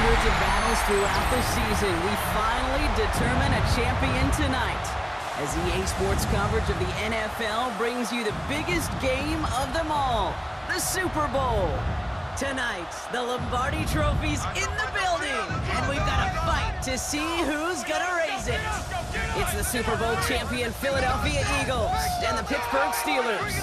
hundreds of battles throughout the season, we finally determine a champion tonight. As EA Sports coverage of the NFL brings you the biggest game of them all, the Super Bowl. Tonight, the Lombardi Trophy's in the building, and we've got a fight to see who's gonna raise it. It's the Super Bowl champion Philadelphia Eagles and the Pittsburgh Steelers.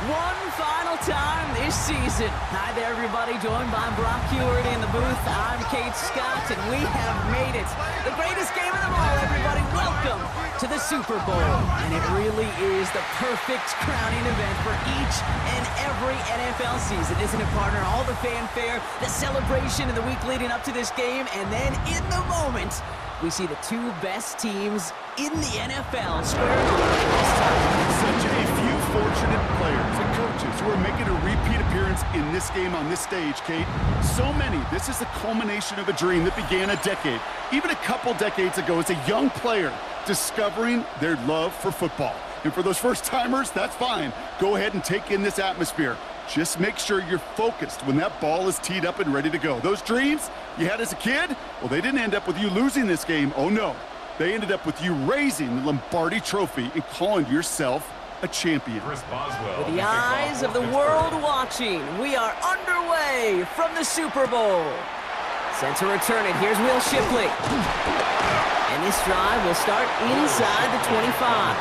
One final time this season. Hi there, everybody. Joined by Brock Heward in the booth. I'm Kate Scott, and we have made it. The greatest game of them all, everybody. Welcome to the Super Bowl. And it really is the perfect crowning event for each and every NFL season, isn't it, partner? All the fanfare, the celebration in the week leading up to this game, and then in the moment, we see the two best teams in the NFL squaring off this time. Such a few fortunate players and coaches who are making a repeat appearance in this game on this stage, Kate. So many. This is the culmination of a dream that began a decade, even a couple decades ago, as a young player discovering their love for football. And for those first-timers, that's fine. Go ahead and take in this atmosphere. Just make sure you're focused when that ball is teed up and ready to go. Those dreams you had as a kid, well, they didn't end up with you losing this game. Oh, no. They ended up with you raising the Lombardi Trophy and calling yourself a champion. With the eyes of the world watching, we are underway from the Super Bowl. Set to return it. Here's Will Shipley. And this drive will start inside the 25.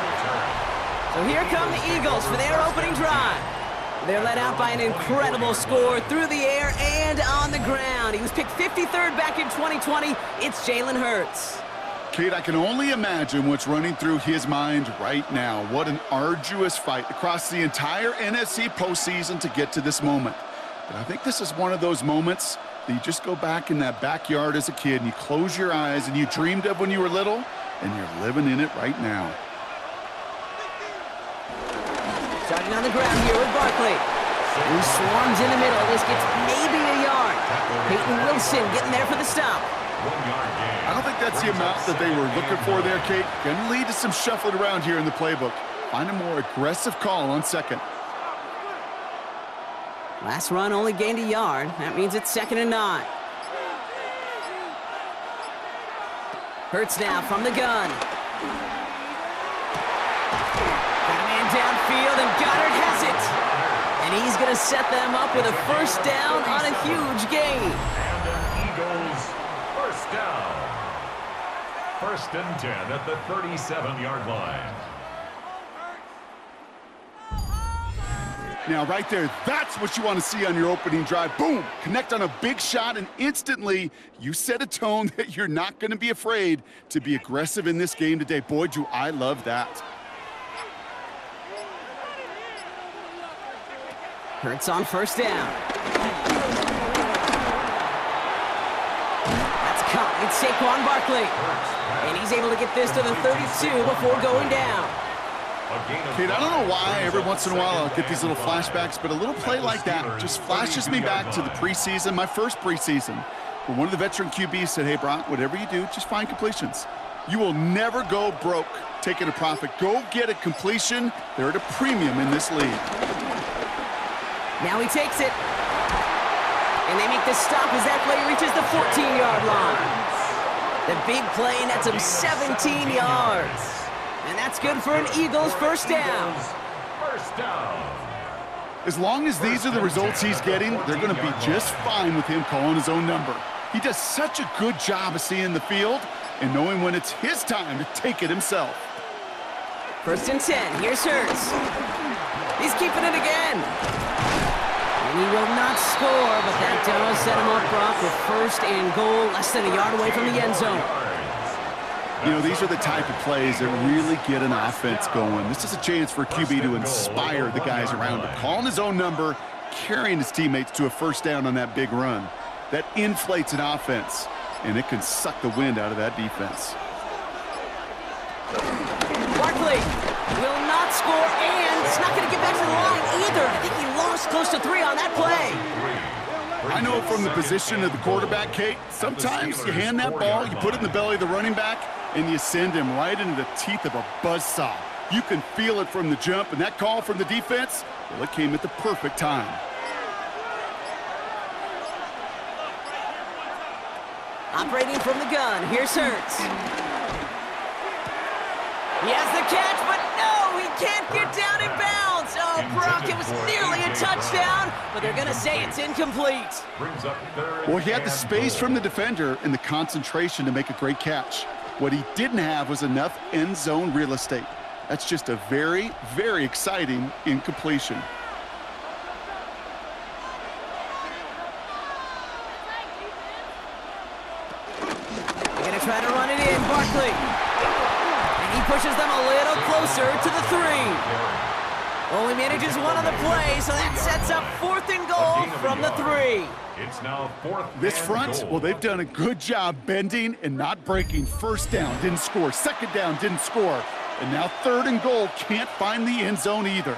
So here come the Eagles for their opening drive. They're led out by an incredible score through the air and on the ground. He was picked 53rd back in 2020. It's Jalen Hurts. Kate, I can only imagine what's running through his mind right now. What an arduous fight across the entire NFC postseason to get to this moment. But I think this is one of those moments that you just go back in that backyard as a kid and you close your eyes and you dreamed of when you were little, and you're living in it right now. Starting on the ground here with Barkley. He swarms in the middle. This gets maybe a yard. Peyton Wilson getting there for the stop. I don't think that's the amount that they were looking for there, Kate. Can lead to some shuffling around here in the playbook. Find a more aggressive call on second. Last run only gained a yard. That means it's 2nd and 9. Hurts now from the gun. Got a man downfield, and Goddard has it. And he's going to set them up with a first down on a huge gain. And an Eagles first down. 1st and 10 at the 37-yard line. Now, right there, that's what you want to see on your opening drive. Boom! Connect on a big shot, and instantly you set a tone that you're not going to be afraid to be aggressive in this game today. Boy, do I love that. Hurts on first down. That's caught. It's Saquon Barkley. And he's able to get this to the 32 before going down. Kate, I don't know why every once in a while I'll get these little flashbacks, but a little play like that just flashes me back to the preseason, my first preseason, where one of the veteran QBs said, hey, Brock, whatever you do, just find completions. You will never go broke taking a profit. Go get a completion. They're at a premium in this league. Now he takes it. And they make the stop as that play reaches the 14-yard line. The big play nets him 17 yards. And that's good for an Eagles first down. First down. As long as these are the results he's getting, they're going to be just fine with him calling his own number. He does such a good job of seeing the field and knowing when it's his time to take it himself. 1st and 10. Here's Hurts. He's keeping it again. And he will not score, but that does set him up, Brock, with 1st and goal, less than a yard away from the end zone. You know, these are the type of plays that really get an offense going. This is a chance for QB to inspire the guys around him. Calling his own number, carrying his teammates to a first down on that big run. That inflates an offense, and it can suck the wind out of that defense. Barkley will not score, and it's not going to get back to the line either. I think he lost close to 3 on that play. I know from the position of the quarterback, Kate, sometimes you hand that ball, you put it in the belly of the running back, and you send him right into the teeth of a buzzsaw. You can feel it from the jump, and that call from the defense, well, it came at the perfect time. Operating from the gun, here's Hurts. He has the catch, but no, he can't get down in bounds. Oh, Brock, it was nearly a touchdown, but they're going to say it's incomplete. Well, he had the space from the defender and the concentration to make a great catch. What he didn't have was enough end zone real estate. That's just a very, very exciting incompletion. They're going to try to run it in, Barkley. And he pushes them a little closer to the 3. Only manages one on the play, so that sets up 4th and goal from the 3. It's now 4th. This front, well, they've done a good job bending and not breaking. First down, didn't score. Second down, didn't score. And now 3rd and goal, can't find the end zone either.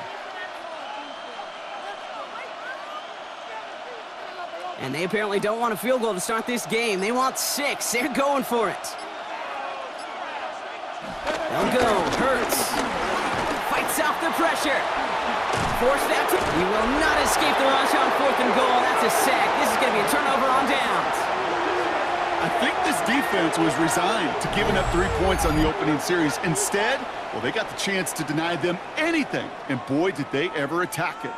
And they apparently don't want a field goal to start this game. They want 6. They're going for it. They'll go. Hurts fights off the pressure. Forced out to... He will not escape the rush on 4th and goal. That's a sack. This is going to be a turnover on downs. I think this defense was resigned to giving up 3 points on the opening series. Instead, well, they got the chance to deny them anything. And boy, did they ever attack it.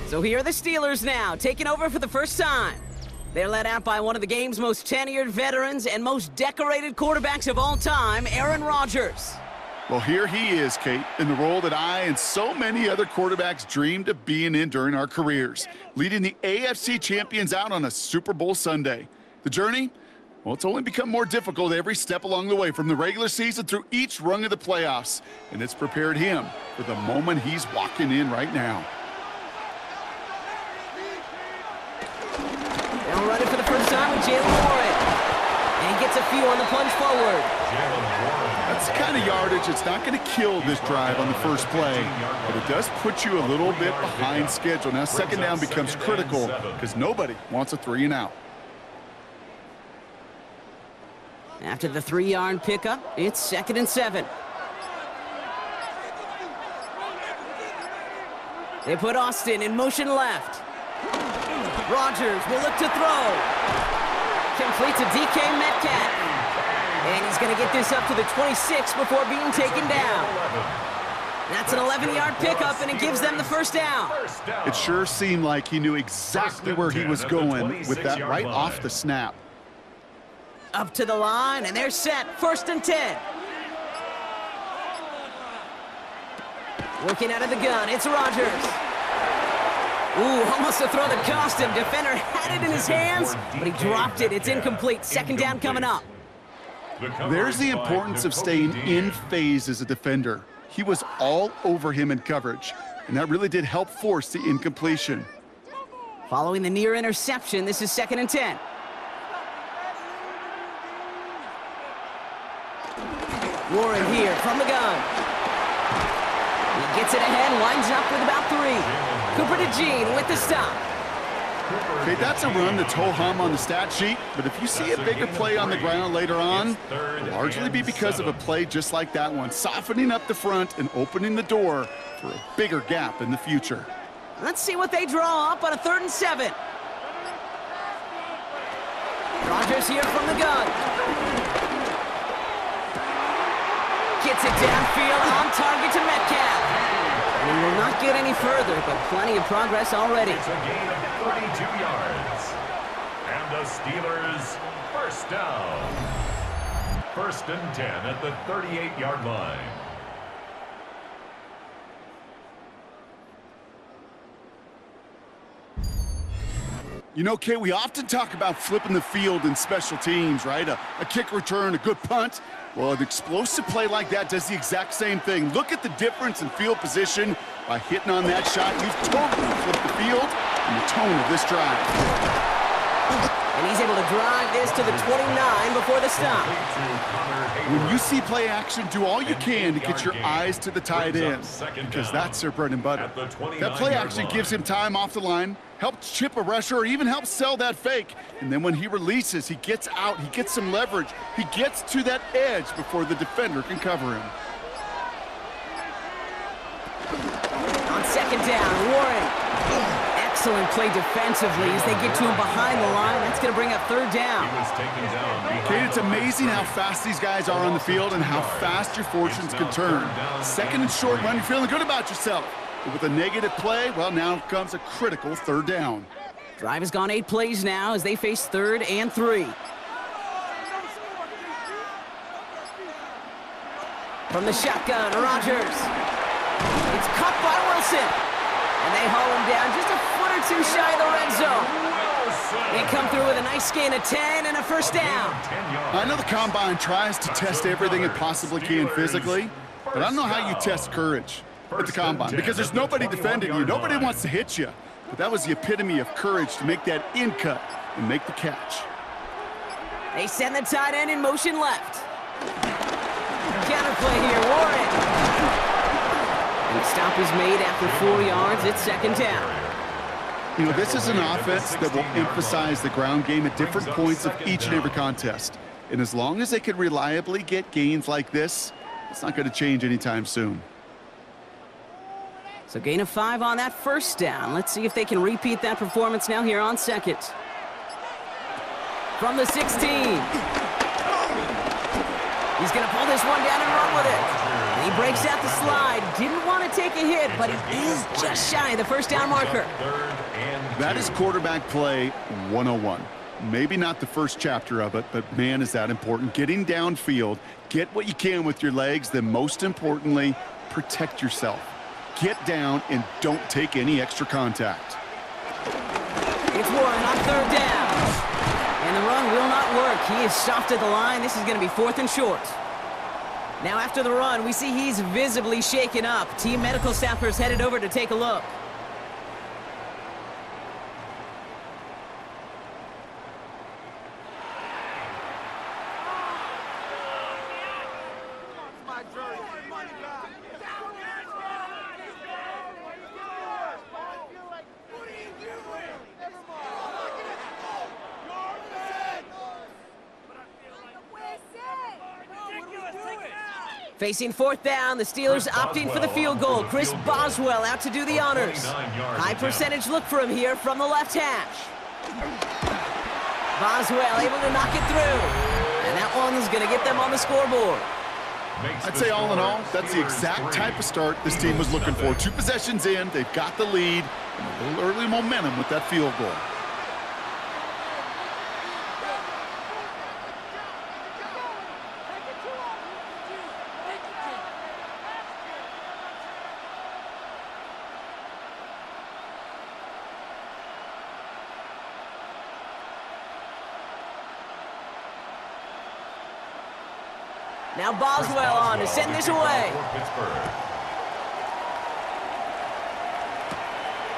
So here are the Steelers now, taking over for the first time. They're led out by one of the game's most tenured veterans and most decorated quarterbacks of all time, Aaron Rodgers. Well, here he is, Kate, in the role that I and so many other quarterbacks dreamed of being in during our careers, leading the AFC champions out on a Super Bowl Sunday. The journey? Well, it's only become more difficult every step along the way, from the regular season through each rung of the playoffs, and it's prepared him for the moment he's walking in right now. They'll run it for the first time with Jalen Warren. And he gets a few on the plunge forward. That's the kind of yardage that's not going to kill this drive on the first play, but it does put you a little bit behind schedule. Now, second down becomes critical because nobody wants a 3 and out. After the 3-yard pickup, it's 2nd and 7. They put Austin in motion left. Rodgers will look to throw. Complete to DK Metcalf. And he's going to get this up to the 26 before being taken down. That's an 11-yard pickup, and it gives them the first down. It sure seemed like he knew exactly where he was going with that right off the snap. Up to the line, and they're set. 1st and 10. Working out of the gun, it's Rodgers. Ooh, almost a throw that cost him. Defender had it in his hands, but he dropped it. It's incomplete. 2nd down coming up. There's the importance of staying in phase as a defender. He was all over him in coverage, and that really did help force the incompletion. Following the near interception, this is 2nd and 10. Warren here from the gun. He gets it ahead, winds up with about 3. Cooper to Gene with the stop. Okay, that's a run that's ho-hum on the stat sheet, but if you see a bigger play on the ground later on, it'll largely be because of a play just like that one, softening up the front and opening the door for a bigger gap in the future. Let's see what they draw up on a 3rd and 7. Rodgers here from the gun. Gets it downfield, on target to Metcalf. And he will not get any further, but plenty of progress already. It's a gain of 32 yards. And the Steelers first down. 1st and 10 at the 38-yard line. You know, Kay, we often talk about flipping the field in special teams, right? A kick return, a good punt. Well, an explosive play like that does the exact same thing. Look at the difference in field position by hitting on that shot. You've totally flipped the field and the tone of this drive. And he's able to drive this to the 29 before the stop. When you see play action, do all you can to get your eyes to the tight end, because that's their bread and butter. That play action gives him time off the line, helps chip a rusher, or even helps sell that fake. And then when he releases, he gets out, he gets some leverage. He gets to that edge before the defender can cover him. On 2nd down, Warren. Excellent play defensively as they get to him behind the line. That's going to bring up third down. He was taken down. Kate, it's amazing how fast these guys are on the field and how fast your fortunes can turn. Second and short run, you're feeling good about yourself. But with a negative play, well, now comes a critical third down. Drive has gone 8 plays now as they face 3rd and 3. From the shotgun, Rodgers. It's caught by Wilson. And they haul him down just a foot or two shy of the red zone. They come through with a nice gain of 10 and a first down. I know the Combine tries to test everything it possibly can physically, but I don't know how you test courage at the Combine because there's nobody defending you. Nobody wants to hit you. But that was the epitome of courage to make that in cut and make the catch. They send the tight end in motion left. Counterplay here, Warren. And the stop is made after 4 yards. It's second down. You know, this is an offense that will emphasize the ground game at different points of each and every contest. And as long as they can reliably get gains like this, it's not going to change anytime soon. So gain of 5 on that first down. Let's see if they can repeat that performance now here on second. From the 16. He's going to pull this one down and run with it. And he breaks out the slide. Didn't want to take a hit, but he is just shy of the first down marker. That is quarterback play 101. Maybe not the first chapter of it, but man, is that important. Getting downfield, get what you can with your legs, then most importantly, protect yourself. Get down and don't take any extra contact. It's Warren on third down. And the run will not work. He is soft at the line. This is going to be 4th and short. Now after the run, we see he's visibly shaken up. Team medical staffers headed over to take a look. Facing 4th down, the Steelers opting for the field goal. Chris Boswell out to do the honors. High percentage look for him here from the left hash. Boswell able to knock it through. And that one's going to get them on the scoreboard. I'd say all in all, that's the exact type of start this team was looking for. 2 possessions in, they've got the lead, and a little early momentum with that field goal. Now Boswell on to send this away.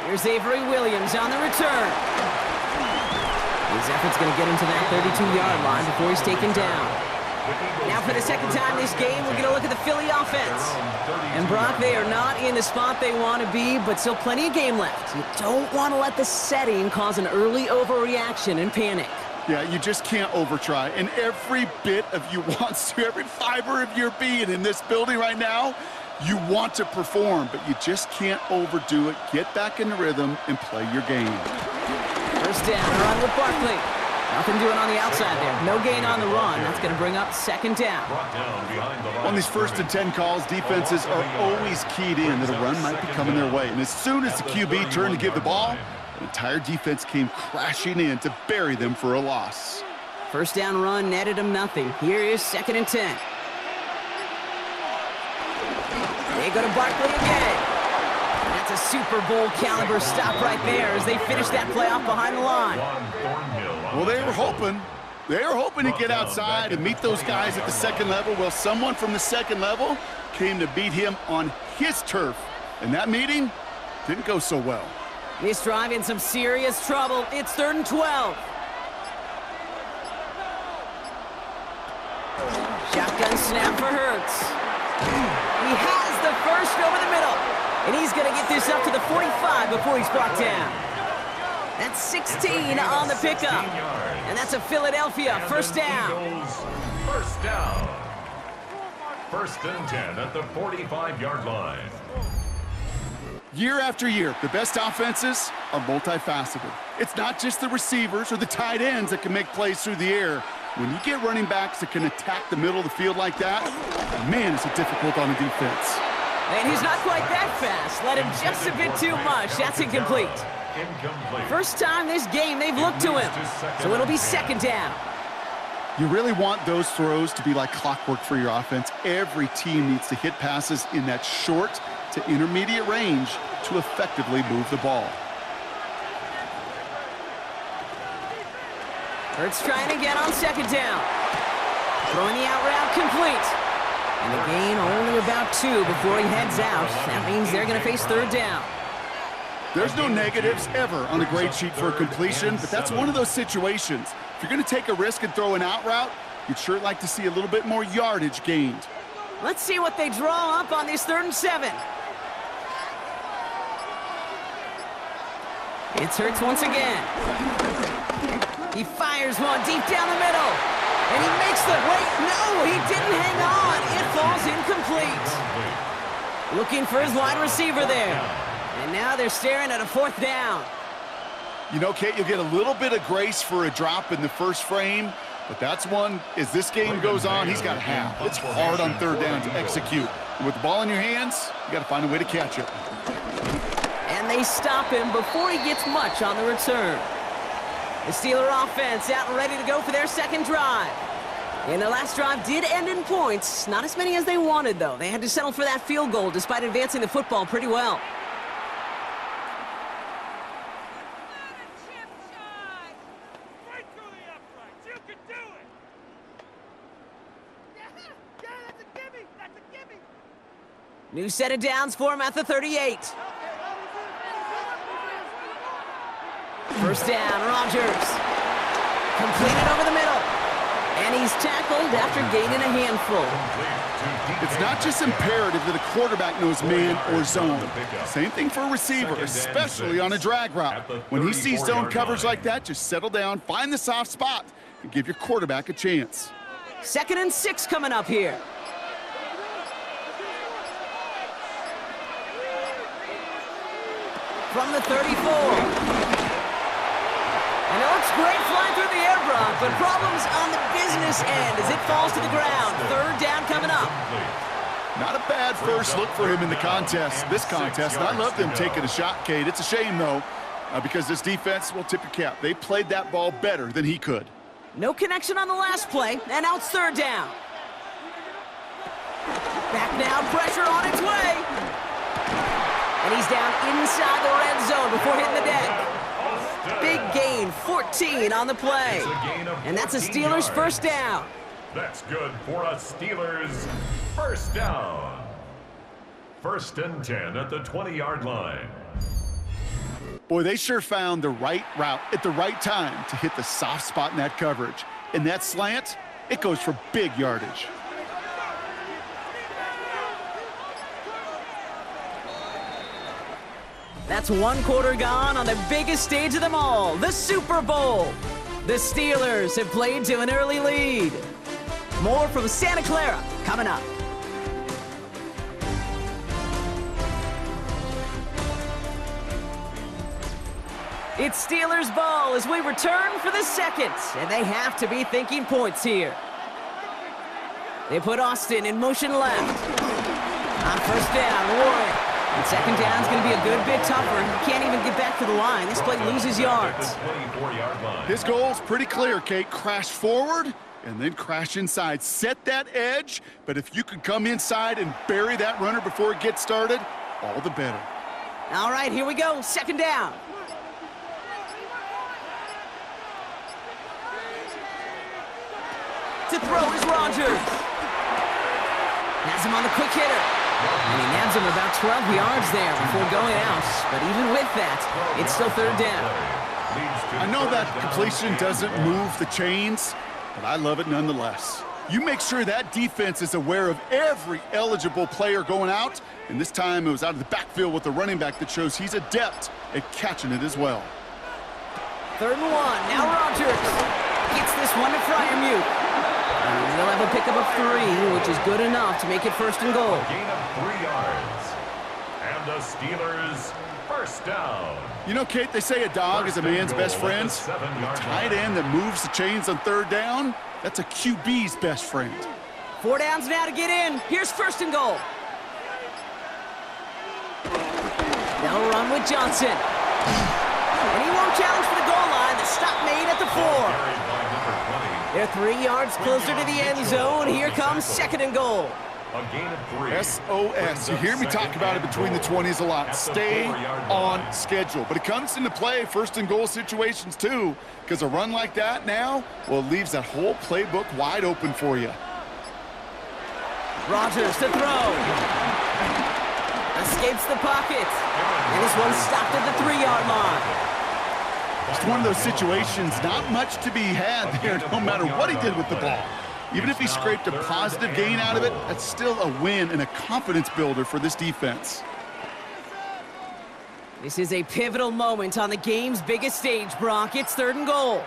Here's Avery Williams on the return. His effort's going to get him to that 32-yard line before he's taken down. Now for the second time this game, we're going to look at the Philly offense. And Brock, they are not in the spot they want to be, but still plenty of game left. You don't want to let the setting cause an early overreaction and panic. Yeah, you just can't overtry. And every bit of you wants to, every fiber of your being in this building right now, you want to perform, but you just can't overdo it. Get back in the rhythm and play your game. First down, run with Barkley. Nothing doing on the outside there. No gain on the run. That's going to bring up second down. On these 1st and 10 calls, defenses are always keyed in that a run might be coming their way. And as soon as the QB turned to give the ball, the entire defense came crashing in to bury them for a loss. First down run netted them nothing. Here is 2nd and 10. They go to Barkley again. That's a Super Bowl caliber stop right there as they finish that play off behind the line. Well, they were hoping to get outside and meet those guys at the second level. Well, someone from the second level came to beat him on his turf. And that meeting didn't go so well. This drive in some serious trouble. It's 3rd and 12. Shotgun snap for Hurts. He has the first over the middle. And he's going to get this up to the 45 before he's brought down. That's 16 on the pickup. And that's a Philadelphia first down. First down. 1st and 10 at the 45-yard line. Year after year, the best offenses are multifaceted. It's not just the receivers or the tight ends that can make plays through the air. When you get running backs that can attack the middle of the field like that, man, is it difficult on the defense. And he's not quite that fast. Let him just a bit too much. That's incomplete. First time this game they've looked to him. So it'll be second down. You really want those throws to be like clockwork for your offense. Every team needs to hit passes in that short to intermediate range to effectively move the ball. Hurts trying again on second down. Throwing the out route complete. And the gain only about 2 before he heads out. That means they're going to face third down. There's no negatives ever on a grade sheet for a completion, but that's one of those situations. If you're going to take a risk and throw an out route, you'd sure like to see a little bit more yardage gained. Let's see what they draw up on this 3rd and 7. It's Hurts once again. He fires one deep down the middle. And he makes the... Wait, no, he didn't hang on. It falls incomplete. Looking for his wide receiver there. And now they're staring at a 4th down. You know, Kate, you'll get a little bit of grace for a drop in the first frame, but that's one, as this game goes on, he's got to have. It's hard on 3rd down to execute. And with the ball in your hands, you got to find a way to catch it. And they stop him before he gets much on the return. The Steeler offense out and ready to go for their second drive. And their last drive did end in points. Not as many as they wanted, though. They had to settle for that field goal despite advancing the football pretty well. New set of downs for him at the 38. First down, Rodgers. Completed over the middle. And he's tackled after gaining a handful. It's not just imperative that a quarterback knows man or zone. Same thing for a receiver, especially on a drag route. When he sees zone coverage like that, just settle down, find the soft spot, and give your quarterback a chance. 2nd and 6 coming up here. From the 34. And it looks great flying through the air, Brock, but problems on the business end as it falls to the ground. 3rd down coming up. Not a bad first look for him in the contest, this contest. And I love them taking a shot, Kate. It's a shame, though, because this defense will tip your cap. They played that ball better than he could. No connection on the last play, and now it's 3rd down. Back now, pressure on its way. And he's down inside the red zone before hitting the deck. Big gain, 14 on the play. And that's a Steelers first down. That's good for a Steelers first down. 1st and 10 at the 20-yard line. Boy, they sure found the right route at the right time to hit the soft spot in that coverage. And that slant, it goes for big yardage. That's 1 quarter gone on the biggest stage of them all, the Super Bowl. The Steelers have played to an early lead. More from Santa Clara coming up. It's Steelers ball as we return for the 2nd, and they have to be thinking points here. They put Austin in motion left. On 1st down, Warren. And 2nd down's going to be a good bit tougher. He can't even get back to the line. This play loses yards. His goal's pretty clear, Kate. Crash forward and then crash inside. Set that edge, but if you can come inside and bury that runner before it gets started, all the better. All right, here we go. 2nd down. To throw is Rodgers. Has him on the quick hitter. And he nabs him about 12 yards there before going out. But even with that, it's still 3rd down. I know that completion doesn't move the chains, but I love it nonetheless. You make sure that defense is aware of every eligible player going out, and this time it was out of the backfield with the running back that shows he's adept at catching it as well. 3rd and 1. Now Rodgers gets this one to Freiermuth. And they'll have a pickup of 3, which is good enough to make it 1st and goal. Gain of 3 yards. And And a Steelers first down. You know, Kate, they say a dog is a man's best friend. A tight end that moves the chains on third down, that's a QB's best friend. 4 downs now to get in. Here's first and goal. They'll run with Johnson. And he won't challenge for the goal line. The stop made at the 4. They're 3 yards closer to the end zone. Here comes second and goal. A gain of 3. SOS. You hear me talk about it between the 20s a lot. Stay on schedule. But it comes into play first and goal situations too, because a run like that now, well, it leaves that whole playbook wide open for you. Rodgers to throw. Escapes the pocket. And this one's stopped at the 3-yard line. It's one of those situations, not much to be had there, no matter what he did with the ball. Even if he scraped a positive gain out of it, that's still a win and a confidence builder for this defense. This is a pivotal moment on the game's biggest stage, Brock. It's third and goal.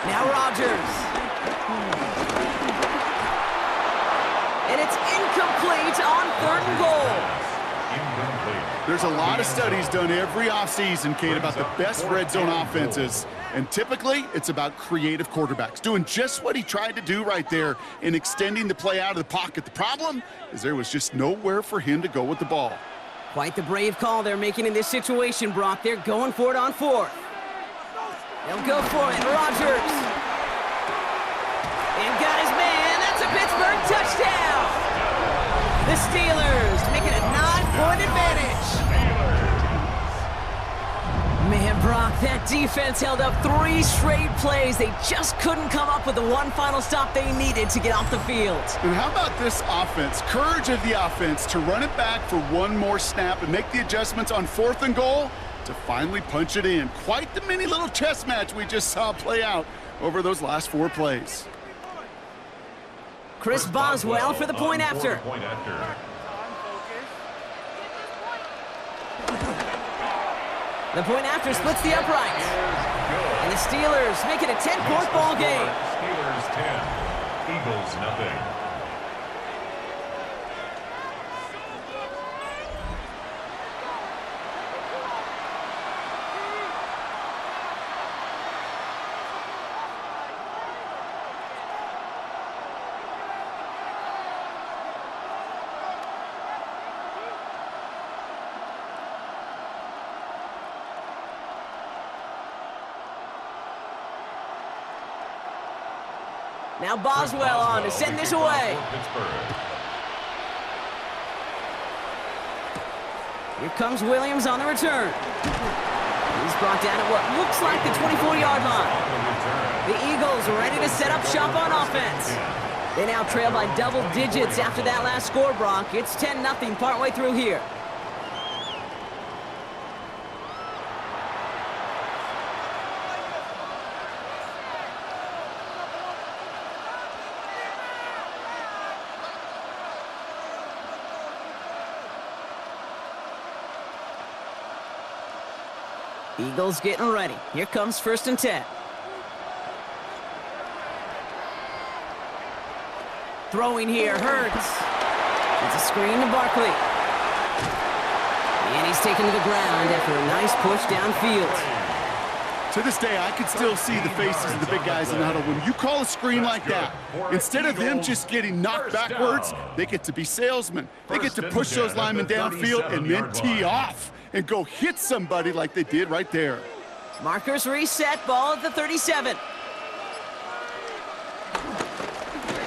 Now Rodgers. And it's incomplete on third and goal. There's a lot of studies done every offseason, Kate, about the best red zone offenses. And typically, it's about creative quarterbacks doing just what he tried to do right there in extending the play out of the pocket. The problem is there was just nowhere for him to go with the ball. Quite the brave call they're making in this situation, Brock. They're going for it on fourth. They'll go for it. Rodgers. And got his man. That's a Pittsburgh touchdown. The Steelers making a 9-point advantage. Man, Brock, that defense held up 3 straight plays. They just couldn't come up with the one final stop they needed to get off the field. And how about this offense? Courage of the offense to run it back for one more snap and make the adjustments on fourth and goal to finally punch it in. Quite the mini little chess match we just saw play out over those last 4 plays. Chris Boswell for the point after. The point after splits the uprights. And the Steelers make it a 10-point ball game. Steelers 10, Eagles nothing. Now Boswell on to send this away. Here comes Williams on the return. He's brought down at what looks like the 24-yard line. The Eagles are ready to set up shop on offense. They now trail by double digits after that last score, Brock. It's 10-0 partway through here. Eagles getting ready. Here comes first and 10. Throwing here, Hurts. It's a screen to Barkley. And he's taken to the ground after a nice push downfield. To this day, I can still see the faces of the big guys in the huddle. When you call a screen like that, instead of them just getting knocked backwards, they get to be salesmen. They get to push those linemen downfield and then tee off and go hit somebody like they did right there. Markers reset, ball at the 37.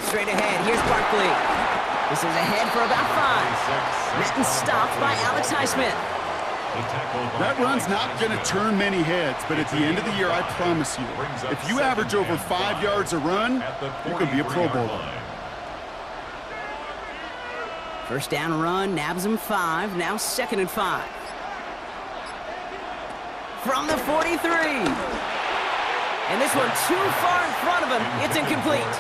Straight ahead, here's Barkley. This is ahead for about 5. Madden stopped by Alex Highsmith. That run's not going to turn many heads, but at the end of the year, I promise you, if you average over 5 yards a run, you could be a Pro Bowler. First down run, nabs him 5, now second and 5. From the 43. And this one too far in front of him. It's incomplete.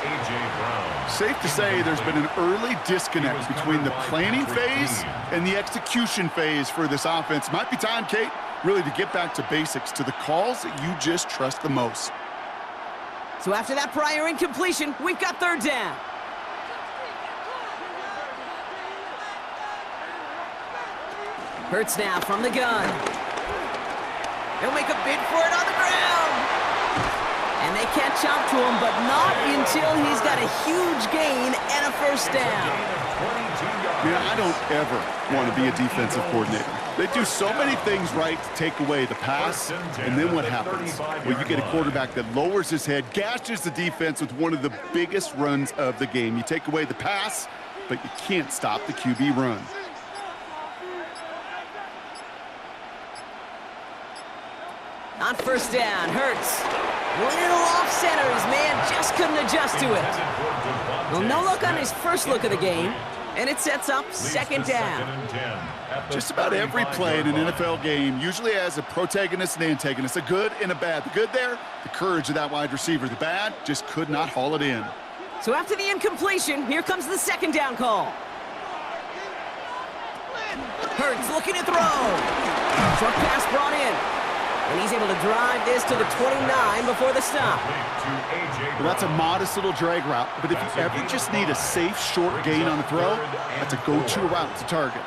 Safe to say there's been an early disconnect between the planning phase and the execution phase for this offense. Might be time, Kate, really to get back to basics, to the calls that you just trust the most. So after that prior incompletion, we've got third down. Hurts now from the gun. He'll make a bid for it on the ground. And they catch up to him, but not until he's got a huge gain and a first down. I don't ever want to be a defensive coordinator. They do so many things right to take away the pass, and then what happens? Well, you get a quarterback that lowers his head, gashes the defense with one of the biggest runs of the game. You take away the pass, but you can't stop the QB run. On first down, Hurts. Little off center, his man just couldn't adjust to it. Well, no look on his first look of the game, and it sets up second down. Just about every play in an NFL game usually has a protagonist and antagonist, a good and a bad. The good there, the courage of that wide receiver. The bad, just could not haul it in. So after the incompletion, here comes the second down call. Hurts looking to throw. Short pass brought in. And he's able to drive this to the 29 before the stop. Well, that's a modest little drag route, but if you ever just need a safe, short gain on the throw, that's a go-to route to target.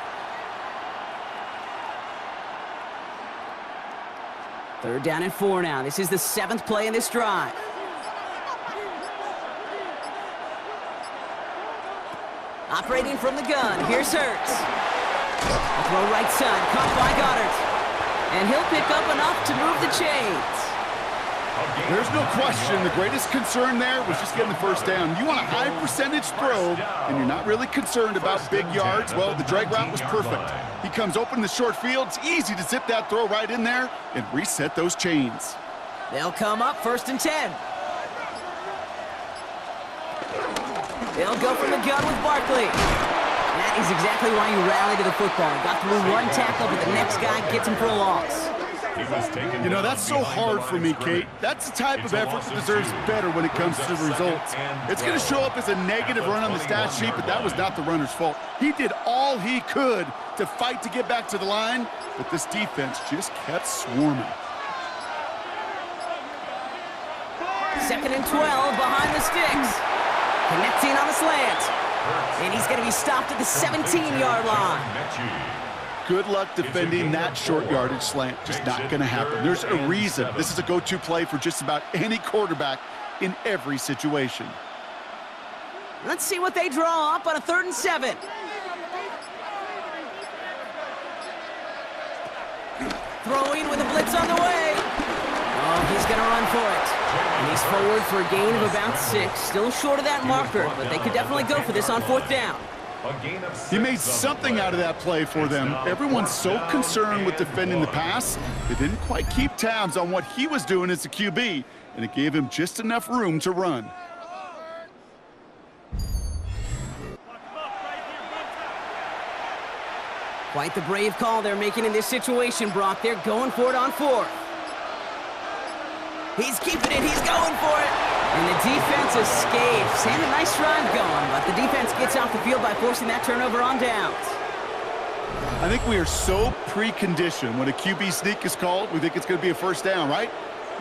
Third down and 4 now. This is the 7th play in this drive. Operating from the gun, here's Hurts. Throw right side, caught by Goddard. And he'll pick up enough to move the chains. There's no question the greatest concern there was just getting the first down. You want a high percentage throw, and you're not really concerned about big yards. Well, the drag route was perfect. He comes open in the short field. It's easy to zip that throw right in there and reset those chains. They'll come up first and 10. They'll go from the gun with Barkley. That is exactly why you rally to the football. Got through one tackle, but the next guy gets him for a loss. You know, that's so hard for me, Kate. That's the type of effort that deserves better when it comes to the results. It's going to show up as a negative run on the stat sheet, but that was not the runner's fault. He did all he could to fight to get back to the line, but this defense just kept swarming. 2nd and 12 behind the sticks. Connecting on the slant. And he's going to be stopped at the 17-yard line. Good luck defending that short yardage slant. Just not going to happen. There's a reason. This is a go-to play for just about any quarterback in every situation. Let's see what they draw up on a 3rd and 7. Throwing with a blitz on the way. Oh, he's going to run for it. And he's forward for a gain of about 6. Still short of that marker, but they could definitely go for this on 4th down. He made something out of that play for them. Everyone's so concerned with defending the pass, they didn't quite keep tabs on what he was doing as a QB, and it gave him just enough room to run. Quite the brave call they're making in this situation, Brock. They're going for it on 4th. He's keeping it. He's going for it. And the defense escapes. And a nice drive going, but the defense gets off the field by forcing that turnover on downs. I think we are so preconditioned when a QB sneak is called, we think it's going to be a first down, right?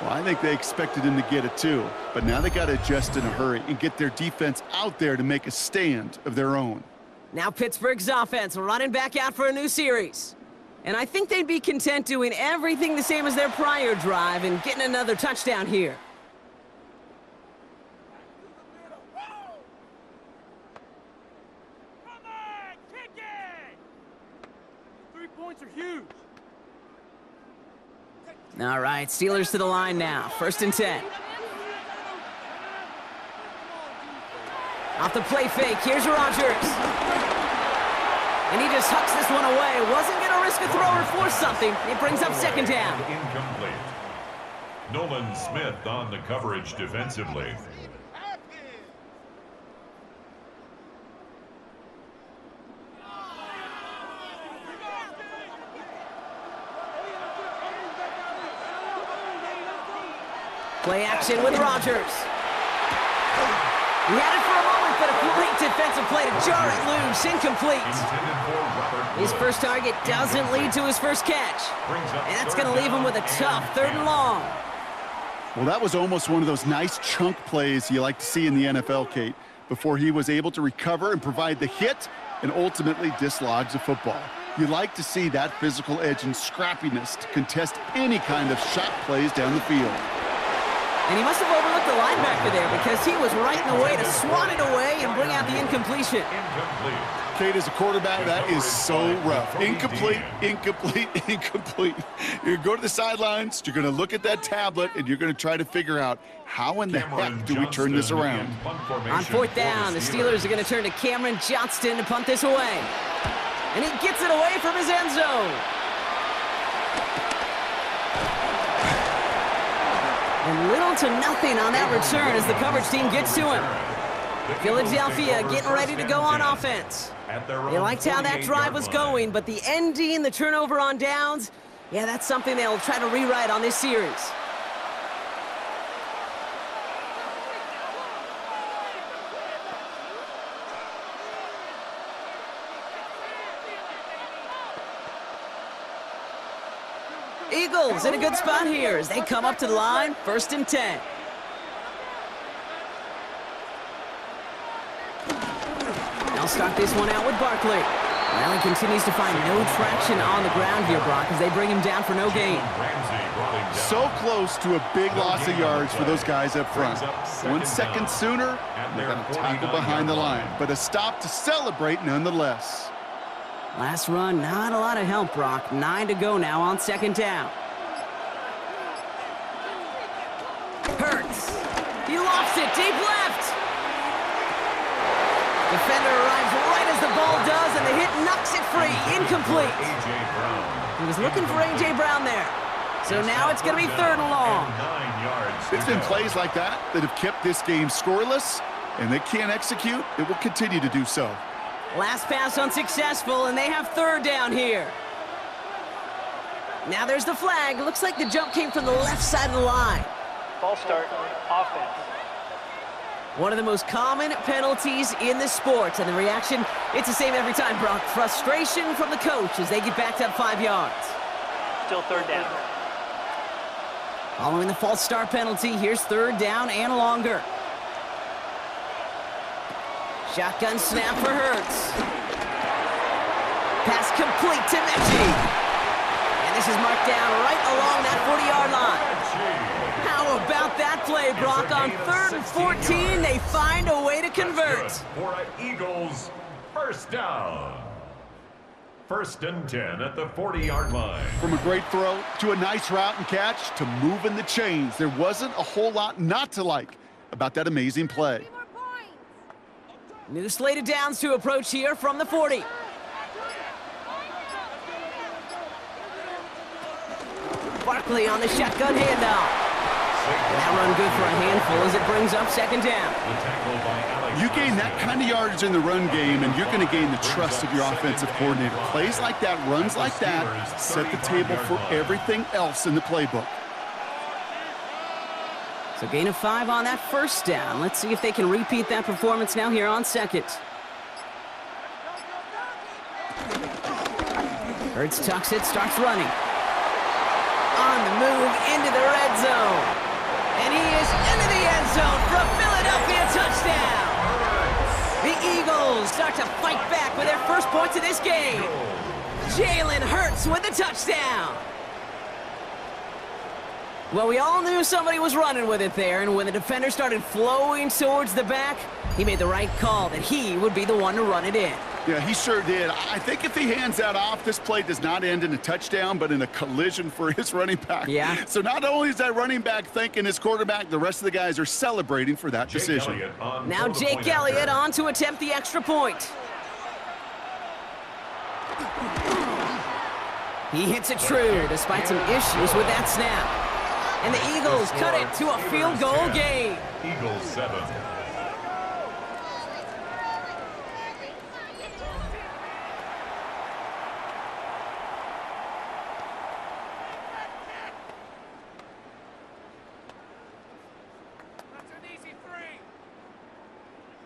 Well, I think they expected him to get it too. But now they got to adjust in a hurry and get their defense out there to make a stand of their own. Now Pittsburgh's offense running back out for a new series. And I think they'd be content doing everything the same as their prior drive and getting another touchdown here. Come on, kick it! 3 points are huge. All right, Steelers to the line now. 1st and 10. Off the play fake, here's Rodgers. And he just hucks this one away. Wasn't going to risk a throw or force something. It brings up 2nd down. Incomplete. Nolan Smith on the coverage defensively. Play action with Rodgers. He had it for a moment, but a great defensive play to jar it loose. Incomplete. His first target doesn't lead to his first catch. And that's going to leave him with a tough 3rd and long. Well, that was almost one of those nice chunk plays you like to see in the NFL, Kate, before he was able to recover and provide the hit and ultimately dislodge the football. You like to see that physical edge and scrappiness to contest any kind of shot plays down the field. And he must have overlooked the linebacker there because he was right in the way to swat it away and bring out the incompletion. Kate, as a quarterback, that is so rough. Incomplete, incomplete, incomplete. You're going to go to the sidelines, you're going to look at that tablet, and you're going to try to figure out how in the heck do we turn this around. On fourth down, the Steelers are going to turn to Cameron Johnston to punt this away. And he gets it away from his end zone. And little to nothing on that return as the coverage team gets to him. Philadelphia getting ready to go on offense. They liked how that drive was going, but the ending, the turnover on downs, yeah, that's something they'll try to rewrite on this series. Eagles in a good spot here as they come up to the line, 1st and 10. They'll start this one out with Barkley. Well, he continues to find no traction on the ground here, Brock, as they bring him down for no gain. So close to a big loss of yards for those guys up front. 1 second sooner, they're going to tackle behind the line. But a stop to celebrate nonetheless. Last run, not a lot of help, Brock. 9 to go now on 2nd down. Hurts. He lofts it deep left. Defender arrives right as the ball does, and the hit knocks it free. Incomplete. He was looking for A.J. Brown there. So now it's going to be 3rd and long. It's been plays like that that have kept this game scoreless, and they can't execute. It will continue to do so. Last pass unsuccessful, and they have 3rd down here. Now there's the flag. Looks like the jump came from the left side of the line. False start, offense. One of the most common penalties in the sport, and the reaction, it's the same every time, Brock. Frustration from the coach as they get backed up 5 yards. Still 3rd down. Following the false start penalty, here's 3rd down and longer. Shotgun snap for Hurts. Pass complete to Mechie. And this is marked down right along that 40-yard line. How about that play, Brock? On 3rd and 14, they find a way to convert. For an Eagles 1st down. 1st and 10 at the 40-yard line. From a great throw to a nice route and catch to moving the chains, there wasn't a whole lot not to like about that amazing play. New slate of downs to approach here from the 40. Barkley on the shotgun handoff. And that run good for a handful as it brings up 2nd down. You gain that kind of yardage in the run game, and you're going to gain the trust of your offensive coordinator. Plays like that, runs like that, set the table for everything else in the playbook. So gain of 5 on that 1st down. Let's see if they can repeat that performance now here on 2nd. Hurts tucks it, starts running. On the move into the red zone. And he is into the end zone for a Philadelphia touchdown. The Eagles start to fight back with their 1st points of this game. Jalen Hurts with the touchdown. Well, we all knew somebody was running with it there, and when the defender started flowing towards the back, he made the right call that he would be the one to run it in. Yeah, he sure did. I think if he hands that off, this play does not end in a touchdown, but in a collision for his running back. Yeah. So not only is that running back thanking his quarterback, the rest of the guys are celebrating for that decision. Now Jake Elliott on to attempt the extra point. He hits it true despite some issues with that snap. And the Eagles cut it to a field goal game. Eagles 7. That's an easy 3.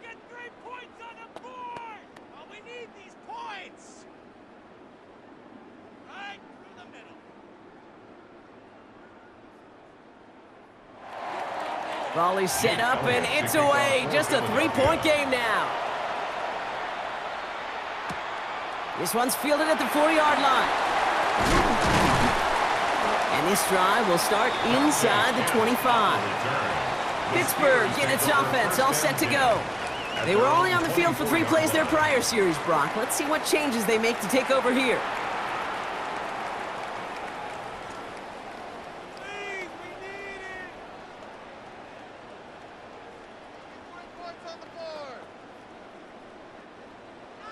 Get 3 points on the board. Oh, we need these points. Right through the middle. Volley set up, and it's away. Just a 3-point game now. This one's fielded at the 40-yard line. And this drive will start inside the 25. Pittsburgh getting its offense all set to go. They were only on the field for 3 plays their prior series, Brock. Let's see what changes they make to take over here.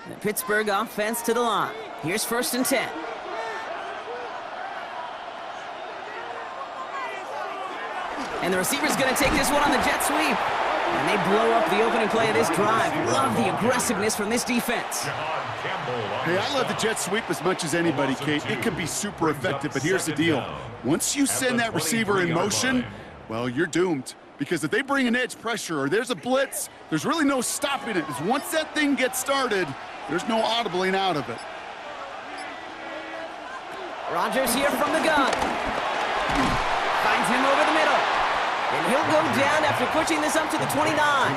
The Pittsburgh offense to the line. Here's 1st and 10. And the receiver's going to take this one on the jet sweep. And they blow up the opening play of this drive. Love the aggressiveness from this defense. Hey, I love the jet sweep as much as anybody, Kate. It can be super effective, but here's the deal. Once you send that receiver in motion, well, you're doomed. Because if they bring an edge pressure or there's a blitz, there's really no stopping it. Because once that thing gets started, there's no audibling out of it. Rodgers here from the gun. Finds him over the middle. And he'll go down after pushing this up to the 29.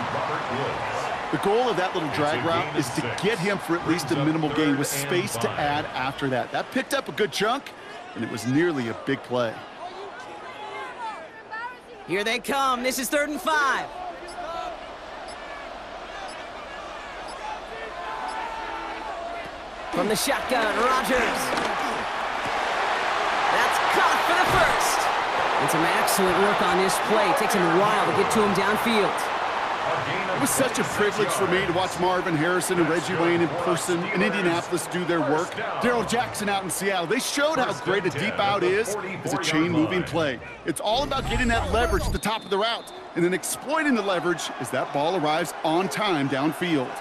The goal of that little drag route is to get him for at least a minimal gain with space to add after that. That picked up a good chunk, and it was nearly a big play. Here they come. This is 3rd and 5. From the shotgun, Rodgers. That's caught for the first. And some excellent work on this play. It takes him a while to get to him downfield. It was such a privilege for me to watch Marvin Harrison and Reggie Wayne in person in Indianapolis do their work. Darrell Jackson out in Seattle. They showed how great a deep out is as a chain-moving play. It's all about getting that leverage at the top of the route and then exploiting the leverage as that ball arrives on time downfield.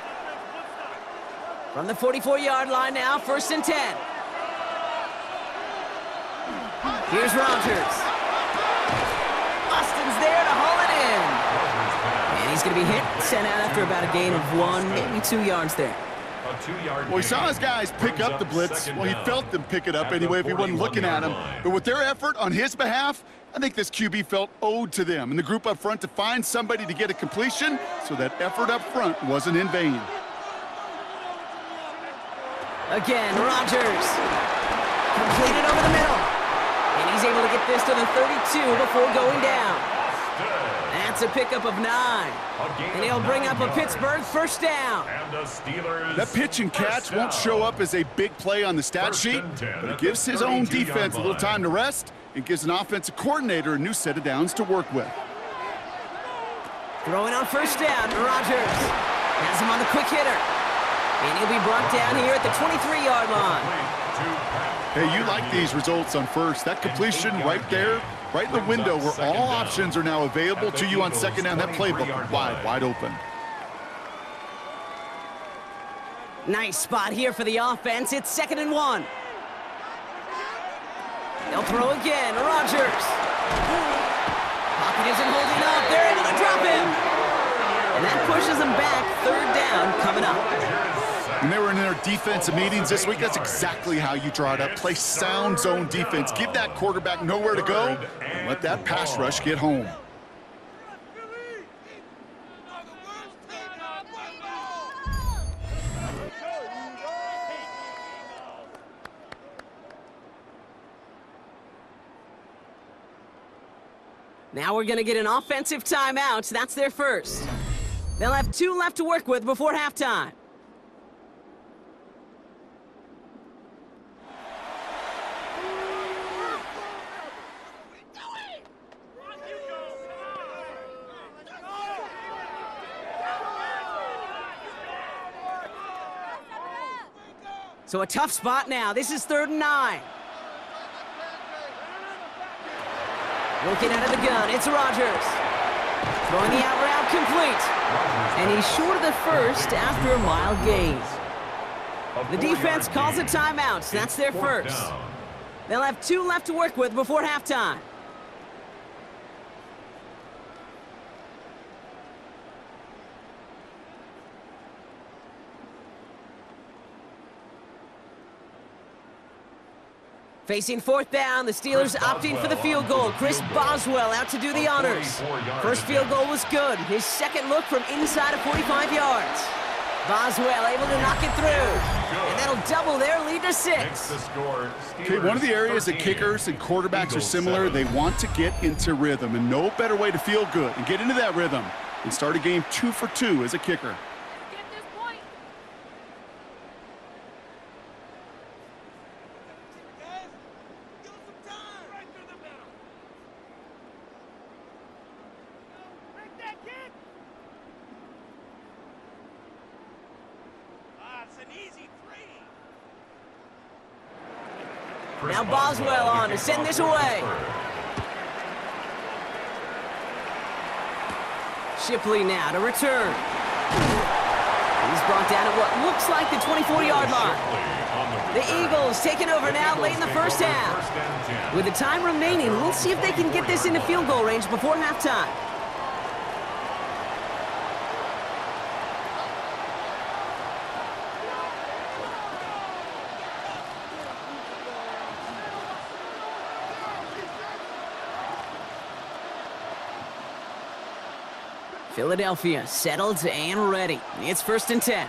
From the 44-yard line now, 1st and 10. Here's Rodgers. Austin's there to haul it in. And he's going to be hit, sent out after about a gain of 1, maybe 2 yards there. Well, he saw his guys pick up the blitz. Well, he felt them pick it up anyway if he wasn't looking at him. But with their effort on his behalf, I think this QB felt owed to them and the group up front to find somebody to get a completion so that effort up front wasn't in vain. Again, Rodgers. Completed over the middle. And he's able to get this to the 32 before going down. That's a pickup of 9. And he'll bring up a Pittsburgh 1st down. That pitch and catch won't show up as a big play on the stat sheet, but it gives his own defense a little time to rest and gives an offensive coordinator a new set of downs to work with. Throwing on 1st down, Rodgers has him on the quick hitter. And he'll be brought down here at the 23-yard line. Hey, you like these results on 1st. That completion right there, right in the window where all options are now available to you on 2nd down. That playbook wide open. Nice spot here for the offense. It's 2nd and 1. They'll throw again. Rodgers. Pocket isn't holding up. They're able to drop him. And that pushes them back. 3rd down coming up. When they were in their defensive meetings this week, that's exactly how you draw it up. Play sound zone defense. Give that quarterback nowhere to go and let that pass rush get home. Now we're going to get an offensive timeout. That's their first. They'll have 2 left to work with before halftime. So a tough spot now. This is 3rd and 9. Looking out of the gun, it's Rodgers. Throwing the out route complete. And he's short of the 1st after a mild gain. The defense calls a timeout. That's their first. They'll have 2 left to work with before halftime. Facing 4th down, the Steelers opting for the field goal. Chris Boswell out to do the honors. First field goal was good. His 2nd look from inside of 45 yards. Boswell able to knock it through. And that'll double their lead to 6. Okay, one of the areas that kickers and quarterbacks are similar, they want to get into rhythm, and no better way to feel good and get into that rhythm and start a game 2 for 2 as a kicker. Get this point. Guys, give us some time. Right through the middle. Make that kick. It's an easy 3. Now Boswell on to send this away. Shipley now to return. He's brought down at what looks like the 24-yard line. The Eagles taking over now late in the first half. With the time remaining, we'll see if they can get this into field goal range before halftime. Philadelphia settled and ready. It's 1st and 10.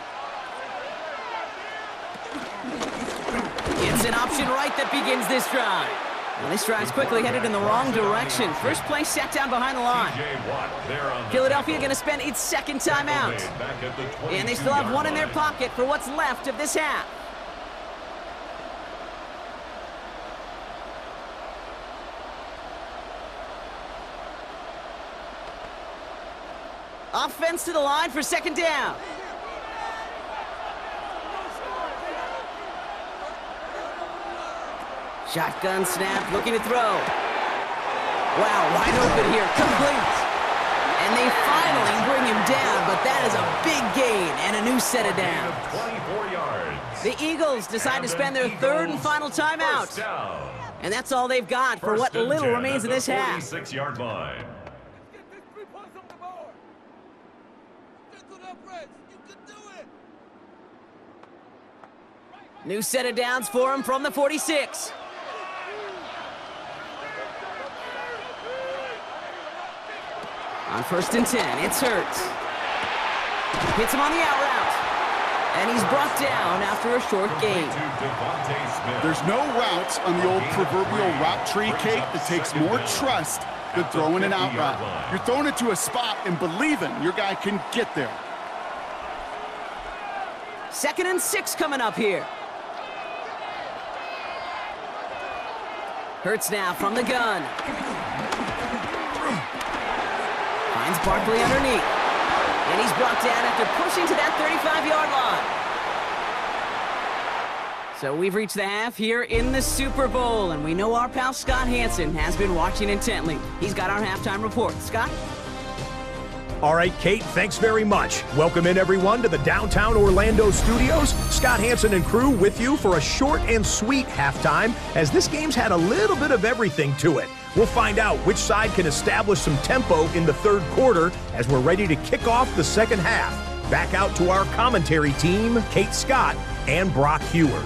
It's an option right that begins this drive. Well, this drive's quickly headed in the wrong direction. First play set down behind the line. Philadelphia going to spend its second timeout. And they still have one in their pocket for what's left of this half. Offense to the line for 2nd down. Shotgun snap, looking to throw. Wow, wide open here, complete. And they finally bring him down, but that is a big gain and a new set of downs. 24 yards. The Eagles decide to spend their third and final timeout. And that's all they've got for what little remains of this half. 46-yard line. Get this 3 points on the board. Get to that press. You can do it. New set of downs for him from the 46. On 1st and 10, it's Hurts. Hits him on the out route. And he's brought down after a short gain. There's no routes on the old proverbial route tree, Kate, that takes more trust than throwing an out route. You're throwing it to a spot and believing your guy can get there. 2nd and 6 coming up here. Hurts now from the gun. Finds Barkley underneath. And he's brought down after pushing to that 35-yard line. So we've reached the half here in the Super Bowl, and we know our pal Scott Hansen has been watching intently. He's got our halftime report. Scott? All right, Kate, thanks very much. Welcome in, everyone, to the downtown Orlando studios. Scott Hansen and crew with you for a short and sweet halftime, as this game's had a little bit of everything to it. We'll find out which side can establish some tempo in the third quarter as we're ready to kick off the second half. Back out to our commentary team, Kate Scott and Brock Heward.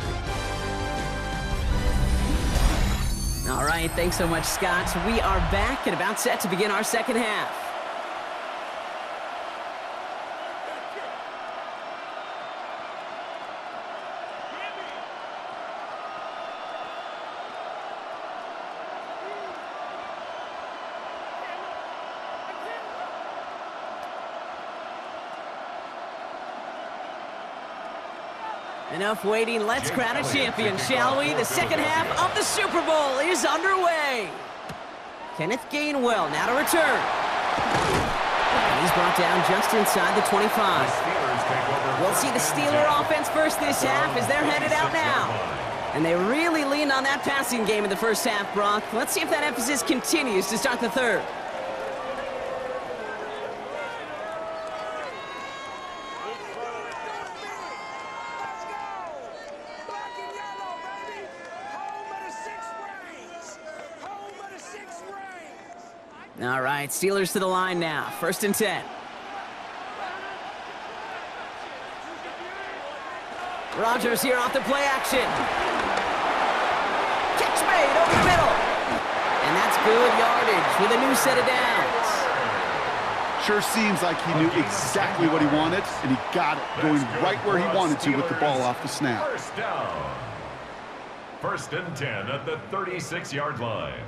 All right, thanks so much, Scott. We are back and about set to begin our second half. Enough waiting, let's crown a champion, shall we? The second half of the Super Bowl is underway. Kenneth Gainwell now to return. He's brought down just inside the 25. We'll see the Steeler offense first this half as they're headed out now. And they really leaned on that passing game in the first half, Brock. Let's see if that emphasis continues to start the third. All right, Steelers to the line now. 1st and 10. Rodgers here off the play action. Catch made over the middle. And that's good yardage with a new set of downs. Sure seems like he knew exactly what he wanted, and he got it, going right where he wanted to with the ball off the snap. First down. First and 10 at the 36-yard line.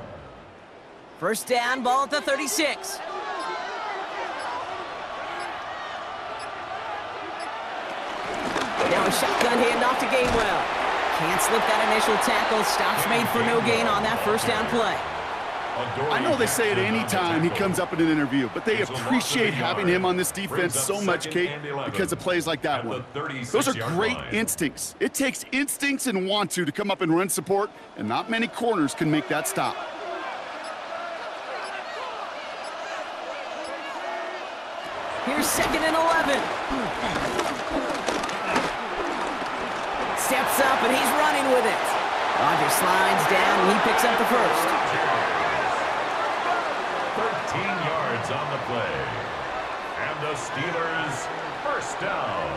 First down, ball at the 36. Now a shotgun handoff to Gainwell. Can't slip that initial tackle. Stops made for no gain on that first down play. I know they say it any time he comes up in an interview, but they appreciate having him on this defense so much, Kate, because of plays like that one. Those are great instincts. It takes instincts and want to come up and run support, and not many corners can make that stop. Here's 2nd and 11. Steps up, and he's running with it. Rodgers slides down, and he picks up the first. 13 yards on the play. And the Steelers first down.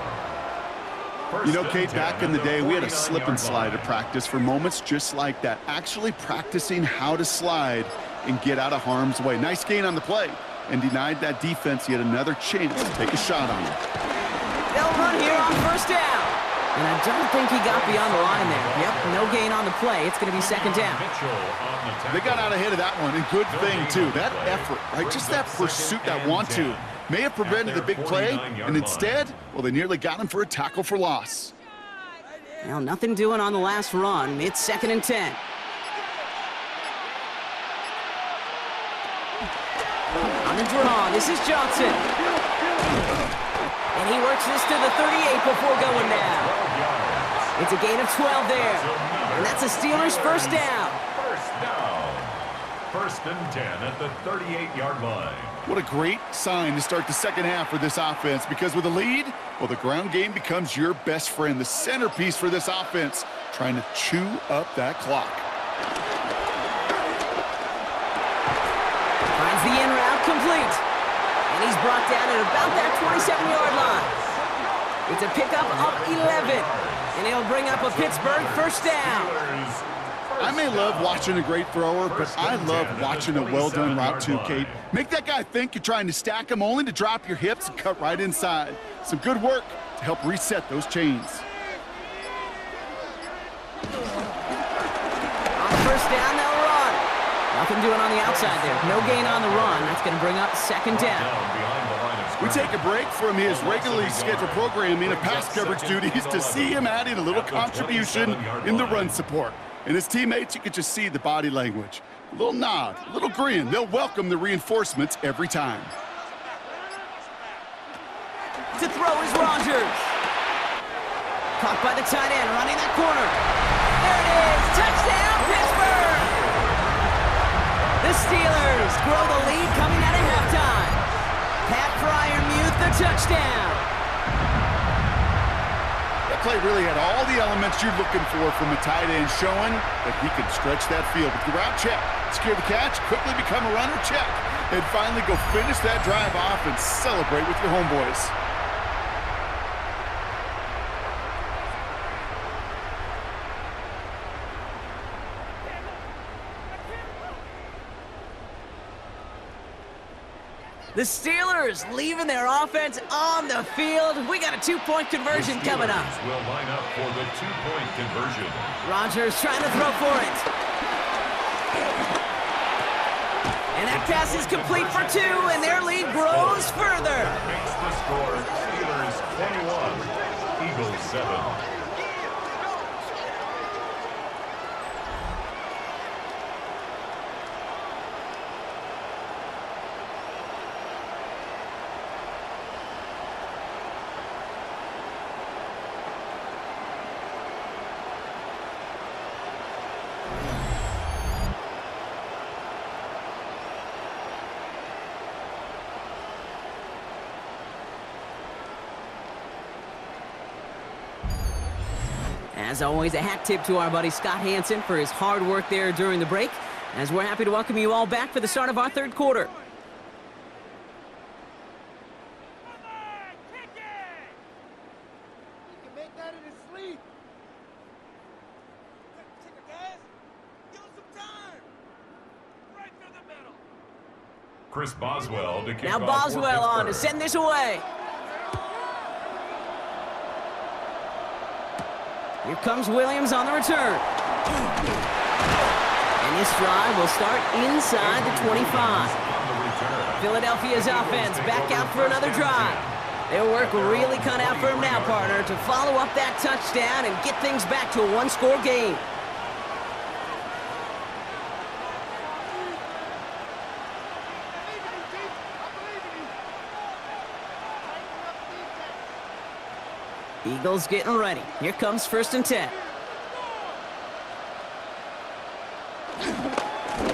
You know, Kate, back in the day, we had a slip and slide at practice for moments just like that. Actually practicing how to slide and get out of harm's way. Nice gain on the play, and denied that defense yet another chance to take a shot on him. They'll run here on first down. And I don't think he got beyond the line there. Yep, no gain on the play. It's going to be second down. They got out ahead of that one, and good thing, too. That effort, right? Just that pursuit, that want-to, may have prevented the big play, and instead, well, they nearly got him for a tackle for loss. Well, nothing doing on the last run. It's 2nd and 10. On the draw, this is Johnson. And he works this to the 38 before going down. It's a gain of 12 there. And that's the Steelers' first down. First down. First and 10 at the 38-yard line. What a great sign to start the second half for this offense, because with a lead, well, the ground game becomes your best friend, the centerpiece for this offense, trying to chew up that clock. Finds the in route complete. And he's brought down at about that 27-yard line. It's a pickup of 11. And he'll bring up a Pittsburgh first down. I may love watching a great thrower, but I love watching a well-done route too, Kate. Make that guy think you're trying to stack him only to drop your hips and cut right inside. Some good work to help reset those chains. On first down, they'll run. Nothing doing on the outside there. No gain on the run. That's going to bring up second down. We take a break from his regularly scheduled programming of pass coverage duties to see him adding a little contribution in the run support. And his teammates, you could just see the body language. A little nod, a little grin. They'll welcome the reinforcements every time. To throw is Rodgers. Caught by the tight end, running that corner. There it is, touchdown Pittsburgh! The Steelers grow the lead coming out of halftime. Pat Fryermuth, the touchdown. That play really had all the elements you're looking for from a tight end, showing that he can stretch that field with the route check, secure the catch, quickly become a runner check, and finally go finish that drive off and celebrate with your homeboys. The Steelers leaving their offense on the field. We got a two-point conversion coming up. Will line up for the two-point conversion. Rodgers trying to throw for it. And that pass is complete for two, and their lead grows further. Makes the score Steelers 21, Eagles 7. As always, a hat tip to our buddy Scott Hansen for his hard work there during the break, as we're happy to welcome you all back for the start of our third quarter. Chris Boswell to kick Now off for Boswell on to Pittsburgh. send this away. Here comes Williams on the return. And this drive will start inside the 25. Philadelphia's offense back out for another drive. Their work really cut out for him now, partner, to follow up that touchdown and get things back to a one-score game. Eagles getting ready. Here comes 1st and 10.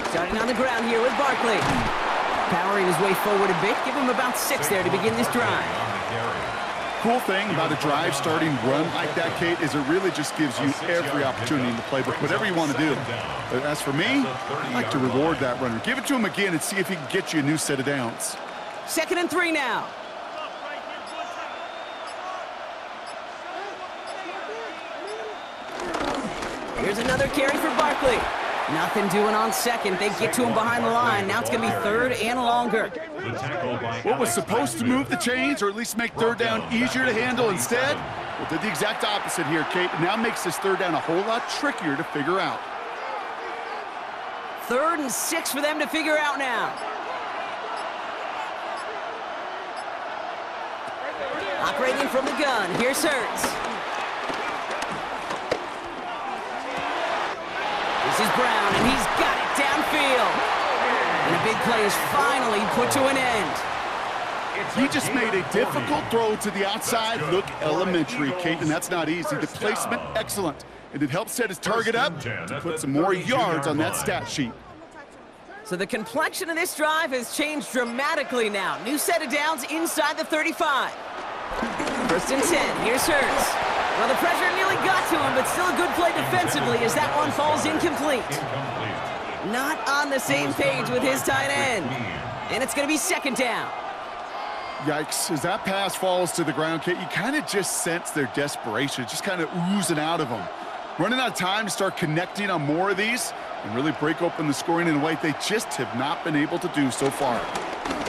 Starting on the ground here with Barkley. Powering his way forward a bit. Give him about 6 there to begin this drive. Cool thing about a drive starting run like that, Kate, is it really just gives you every opportunity in the playbook, whatever you want to do. But as for me, I like to reward that runner. Give it to him again and see if he can get you a new set of downs. 2nd and 3 now. Here's another carry for Barkley. Nothing doing on 2nd. They get to him behind the line. Now it's going to be 3rd and longer. What was supposed to move the chains, or at least make 3rd down easier to handle instead, well, did the exact opposite here, Kate. Now makes this 3rd down a whole lot trickier to figure out. 3rd and 6 for them to figure out now. Operating from the gun. Here's Hurts. This is Brown, and he's got it downfield. And a big play is finally put to an end. He just made a difficult throw to the outside look elementary, Kate, and that's not easy. The placement, excellent. And it helps set his target up to put some more yards on that stat sheet. So the complexion of this drive has changed dramatically now. New set of downs inside the 35. 1st and 10. Here's Hurts. Well, the pressure nearly got to him, but still a good play defensively as that one falls incomplete. Not on the same page with his tight end. And it's going to be 2nd down. Yikes. As that pass falls to the ground, Kate, you kind of just sense their desperation, just kind of oozing out of them. Running out of time to start connecting on more of these and really break open the scoring in a way they just have not been able to do so far.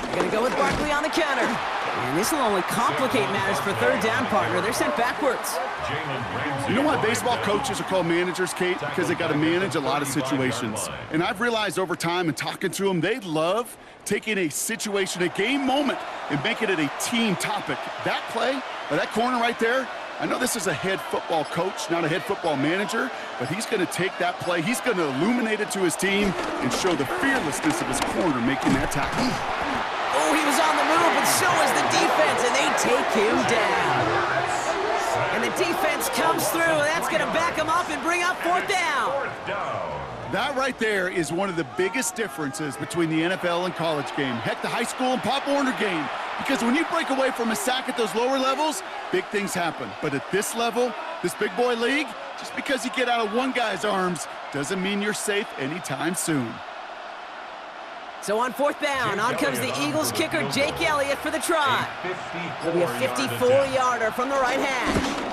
They're going to go with Barkley on the counter. And this will only complicate matters for 3rd down, partner. They're sent backwards. You know why baseball coaches are called managers, Kate? Because they got to manage a lot of situations. And I've realized over time and talking to them, they love taking a situation, a game moment, and making it a team topic. That play, or that corner right there, I know this is a head football coach, not a head football manager, but he's going to take that play, he's going to illuminate it to his team and show the fearlessness of his corner making that tackle. Oh, he was on the move, but so is the defense, and they take him down. And the defense comes through. That's going to back him up and bring up 4th down. That right there is one of the biggest differences between the NFL and college game. Heck, the high school and Pop Warner game. Because when you break away from a sack at those lower levels, big things happen. But at this level, this big boy league, just because you get out of one guy's arms doesn't mean you're safe anytime soon. So on 4th down, on comes the Eagles kicker, Jake Elliott, for the try. It'll be a 54-yarder from the right hash.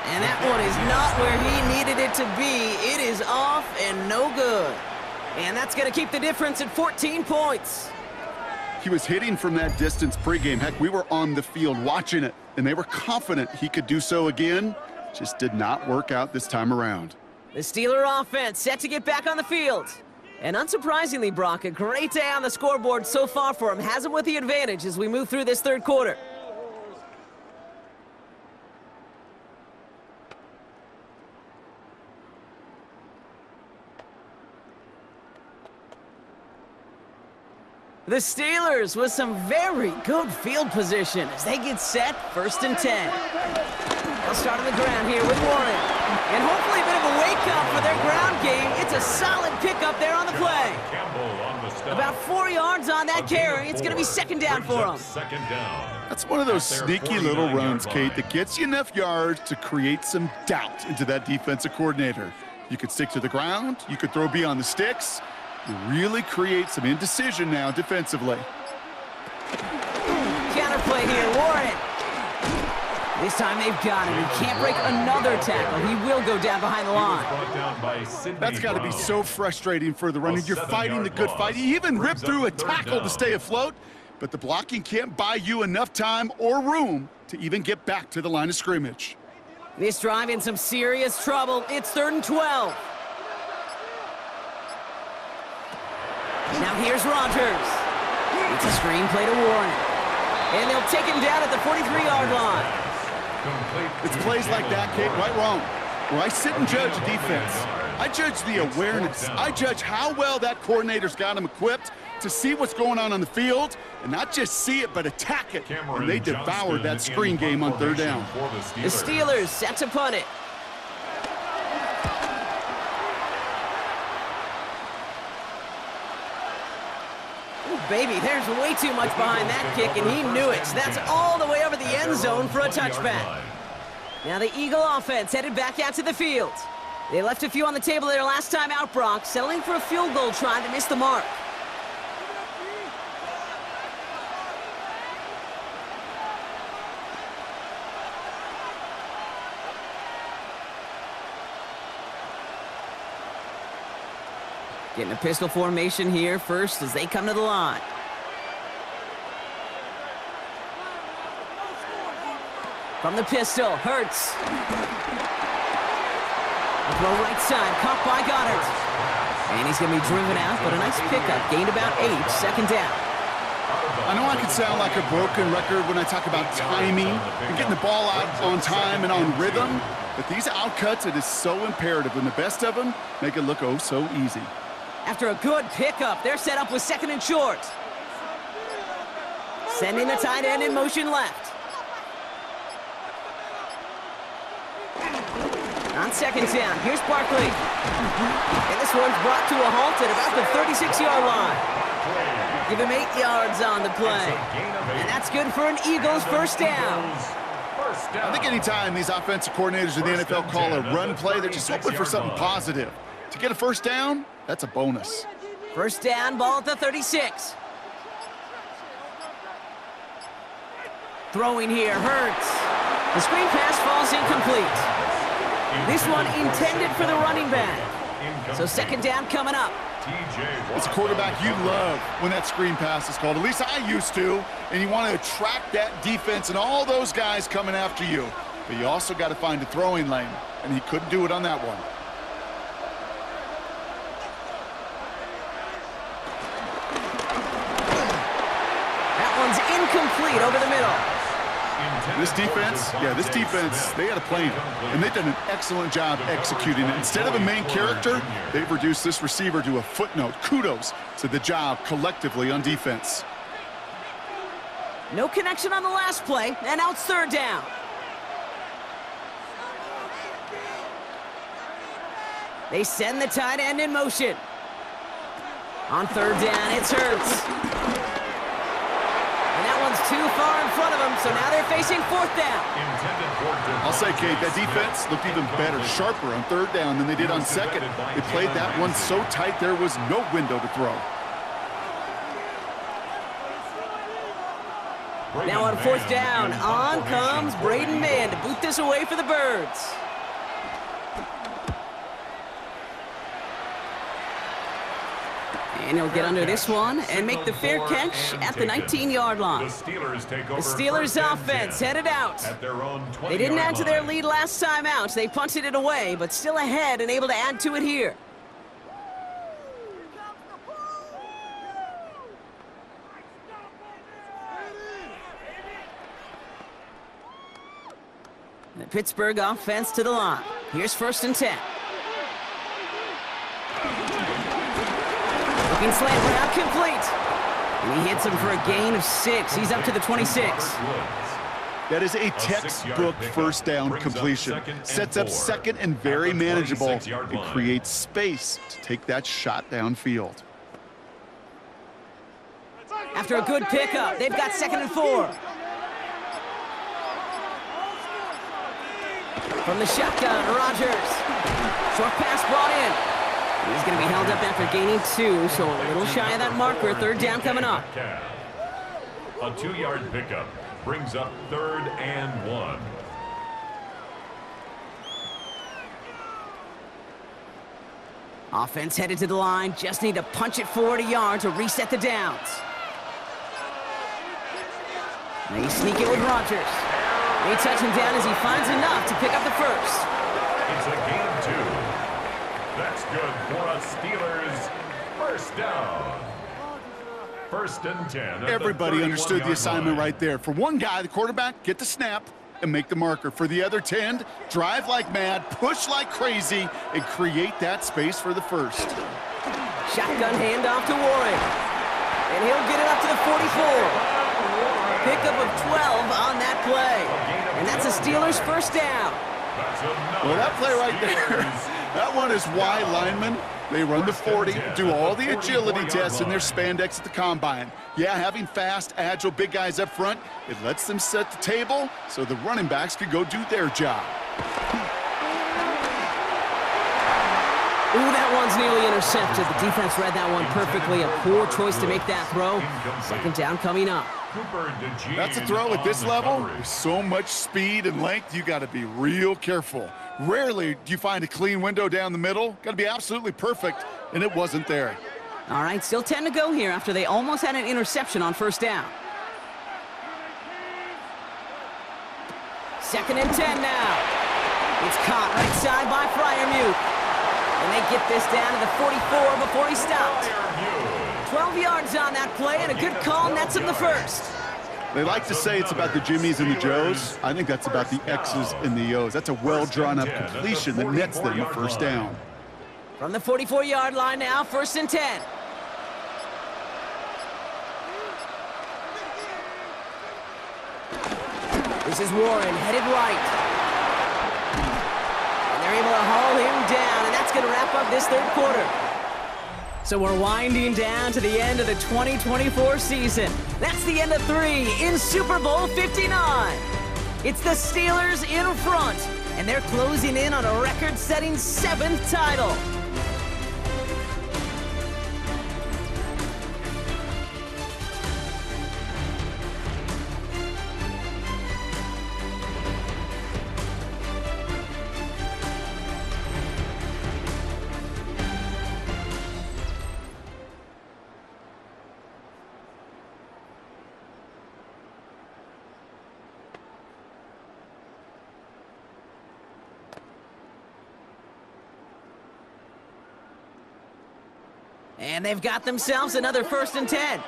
And that one is not where he needed it to be. It is off and no good. And that's going to keep the difference at 14 points. He was hitting from that distance pregame. Heck, we were on the field watching it, and they were confident he could do so again. Just did not work out this time around. The Steeler offense set to get back on the field. And unsurprisingly, Brock, a great day on the scoreboard so far for him. Has him with the advantage as we move through this 3rd quarter. The Steelers with some very good field position as they get set, 1st and 10. They'll start on the ground here with Warren. And hopefully a bit of a wake-up for their ground game. It's a solid pickup there on the play. About 4 yards on that carry. It's going to be 2nd down for them. That's one of those sneaky little runs, Kate, that gets you enough yards to create some doubt into that defensive coordinator. You could stick to the ground. You could throw beyond the sticks. You really create some indecision now defensively. Counterplay here, Warren. This time they've got him. He can't break another tackle. He will go down behind the line. That's got to be so frustrating for the running. You're fighting the good fight. You even ripped through a tackle to stay afloat, but the blocking can't buy you enough time or room to even get back to the line of scrimmage. This drive in some serious trouble. It's 3rd and 12. Now here's Rodgers. It's a screen play to Warren. And they'll take him down at the 43-yard line. It's plays like that, Kate, right wrong. Where I sit and judge a defense. I judge the awareness. I judge how well that coordinator's got him equipped to see what's going on the field, and not just see it, but attack it. And they devoured that screen game on 3rd down. The Steelers set to punt it. Baby, there's way too much behind that kick, and he knew it. So that's all the way over the end zone for a touchback. Now the Eagle offense headed back out to the field. They left a few on the table their last time out, Brock, settling for a field goal try to miss the mark. Getting a pistol formation here first as they come to the line. From the pistol, Hurts. Throw right side, caught by Goddard. And he's going to be driven out, but a nice pickup. Gained about 8, 2nd down. I know I can sound like a broken record when I talk about timing and getting the ball out on time and on rhythm, but these outcuts, it is so imperative, and the best of them make it look oh so easy. After a good pickup, they're set up with 2nd and short. Sending the tight end in motion left. On 2nd down, here's Barkley. And this one's brought to a halt at about the 36-yard line. Give him 8 yards on the play. And that's good for an Eagles 1st down. I think anytime these offensive coordinators in the NFL call a run play, they're just hoping for something positive. To get a 1st down, that's a bonus. 1st down, ball at the 36. Throwing here, Hurts. The screen pass falls incomplete. This one intended for the running back. So 2nd down coming up. As a quarterback, you love when that screen pass is called. At least I used to. And you want to attract that defense and all those guys coming after you. But you also got to find a throwing lane. And he couldn't do it on that one. Incomplete over the middle. This defense, they had a plan, and they've done an excellent job executing it. Instead of a main character, they've reduced this receiver to a footnote. Kudos to the job collectively on defense. No connection on the last play, and now it's 3rd down. They send the tight end in motion. On 3rd down, it's Hurts. Too far in front of them, so now they're facing 4th down. I'll say, Kate, that defense looked even better, sharper on 3rd down than they did on 2nd. They played that one so tight there was no window to throw. Now on 4th down, on comes Braden Mann to boot this away for the Birds. And he'll get under this one and make the fair catch at the 19-yard line. The Steelers offense headed out. They didn't add to their lead last time out. They punted it away, but still ahead and able to add to it here. The Pittsburgh offense to the line. Here's 1st and 10. Looking slant route complete. And he hits him for a gain of 6. He's up to the 26. That is a textbook 1st down completion. Sets up 2nd and very manageable. It creates space to take that shot downfield. After a good pickup, they've got 2nd and 4. From the shotgun, Rodgers. Short pass brought in. He's going to be held up after gaining 2, so a little shy of that marker. 3rd down coming up. A 2-yard pickup brings up 3rd and 1. Offense headed to the line. Just need to punch it forward a yard to reset the downs. They sneak it with Rodgers. They touch him down as he finds enough to pick up the first. It's a gain of 2. That's good for a Steelers first down. 1st and 10. Everybody understood the assignment right there. For one guy, the quarterback, get the snap and make the marker. For the other 10, drive like mad, push like crazy, and create that space for the first. Shotgun handoff to Warren. And he'll get it up to the 44. Pickup of 12 on that play. And that's a Steelers first down. Well, that play right there, that one is why linemen, they run the 40, do all the agility tests in their spandex at the combine. Yeah, having fast, agile, big guys up front, it lets them set the table so the running backs can go do their job. Ooh, that one's nearly intercepted. The defense read that one perfectly. A poor choice to make that throw. 2nd down coming up. That's a throw at this level. With so much speed and length, you got to be real careful. Rarely do you find a clean window down the middle. Got to be absolutely perfect, and it wasn't there. All right, still 10 to go here after they almost had an interception on 1st down. 2nd and 10 now. It's caught right side by Freiermuth. And they get this down to the 44 before he stopped. 12 yards on that play, and a good call nets him the first. They like to say it's about the Jimmies and the Joes. I think that's about the X's and the O's. That's a well-drawn-up completion that nets them the first down. From the 44-yard line now, 1st and 10. This is Warren, headed right. And they're able to haul him down, and that's going to wrap up this 3rd quarter. So we're winding down to the end of the 2024 season. That's the end of 3 in Super Bowl 59. It's the Steelers in front, and they're closing in on a record-setting 7th title. And they've got themselves another 1st and 10.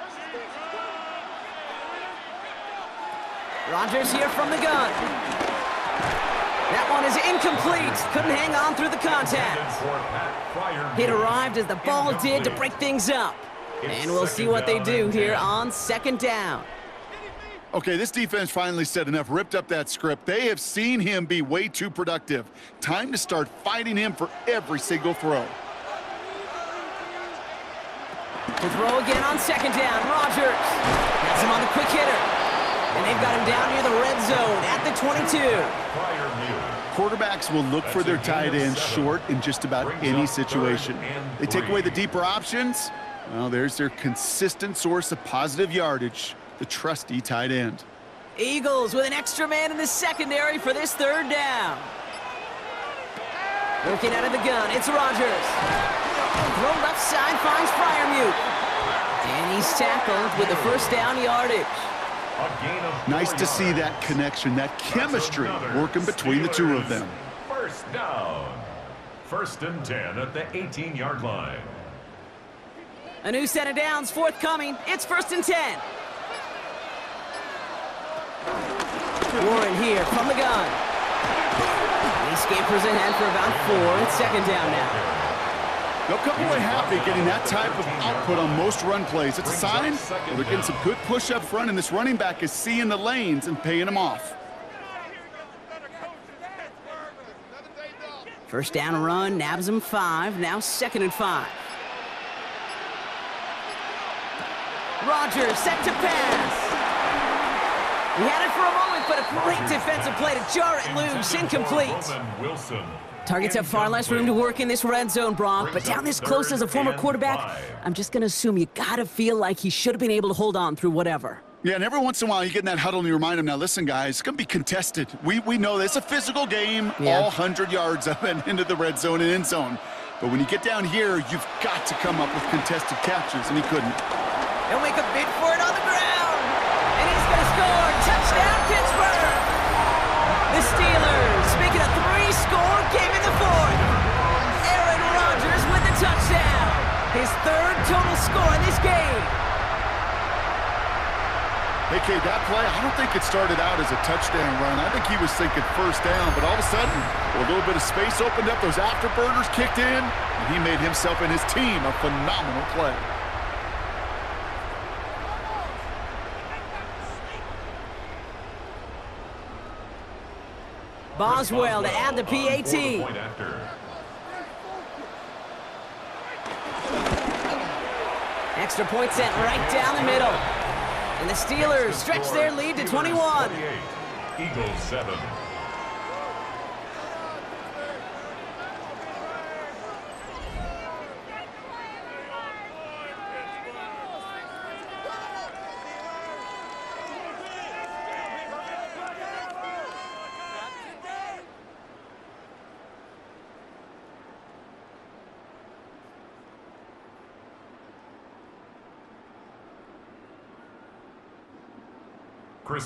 Rodgers here from the gun. That one is incomplete. Couldn't hang on through the contact. It arrived as the ball did to break things up. And we'll see what they do here on 2nd down. Okay, this defense finally said enough, ripped up that script. They have seen him be way too productive. Time to start fighting him for every single throw. To throw again on 2nd down, Rodgers. Has him on the quick hitter. And they've got him down near the red zone at the 22. Quarterbacks will look for their tight ends short in just about any situation. They take away the deeper options. Well, there's their consistent source of positive yardage, the trusty tight end. Eagles with an extra man in the secondary for this 3rd down. Looking out of the gun, it's Rodgers. Throw left side finds Freiermuth. And he's tackled with the 1st down yardage. Nice to see that connection, that chemistry working between the two of them. 1st down. 1st and 10 at the 18-yard line. A new set of downs forthcoming. It's 1st and 10. Warren here from the gun. He scampers ahead for about 4. It's 2nd down now. They'll come away happy getting that type of output on most run plays. It's a sign they're getting some good push up front, and this running back is seeing the lanes and paying them off. 1st down run, nabs him 5. Now 2nd and 5. Rodgers set to pass. He had it for a moment, but a great defensive play to jar it loose. Incomplete. Targets have far less room to work in this red zone, Brock, but down this close as a former quarterback, I'm just going to assume you got to feel like he should have been able to hold on through whatever. Yeah, and every once in a while you get in that huddle and you remind them, now listen, guys, it's going to be contested. We know this. It's a physical game, all 100 yards up and into the red zone and end zone. But when you get down here, you've got to come up with contested catches, and he couldn't. He'll make a bid for it on the ground. And he's going to score. Touchdown, Pittsburgh. The Steelers making a 3-score game in the fourth. Aaron Rodgers with the touchdown. His third total score in this game. Hey, Kate, that play, I don't think it started out as a touchdown run. I think he was thinking first down, but all of a sudden, a little bit of space opened up, those afterburners kicked in, and he made himself and his team a phenomenal play. Boswell to add the PAT. Extra point sent right down the middle. And the Steelers stretch their lead to 21. Eagles 7.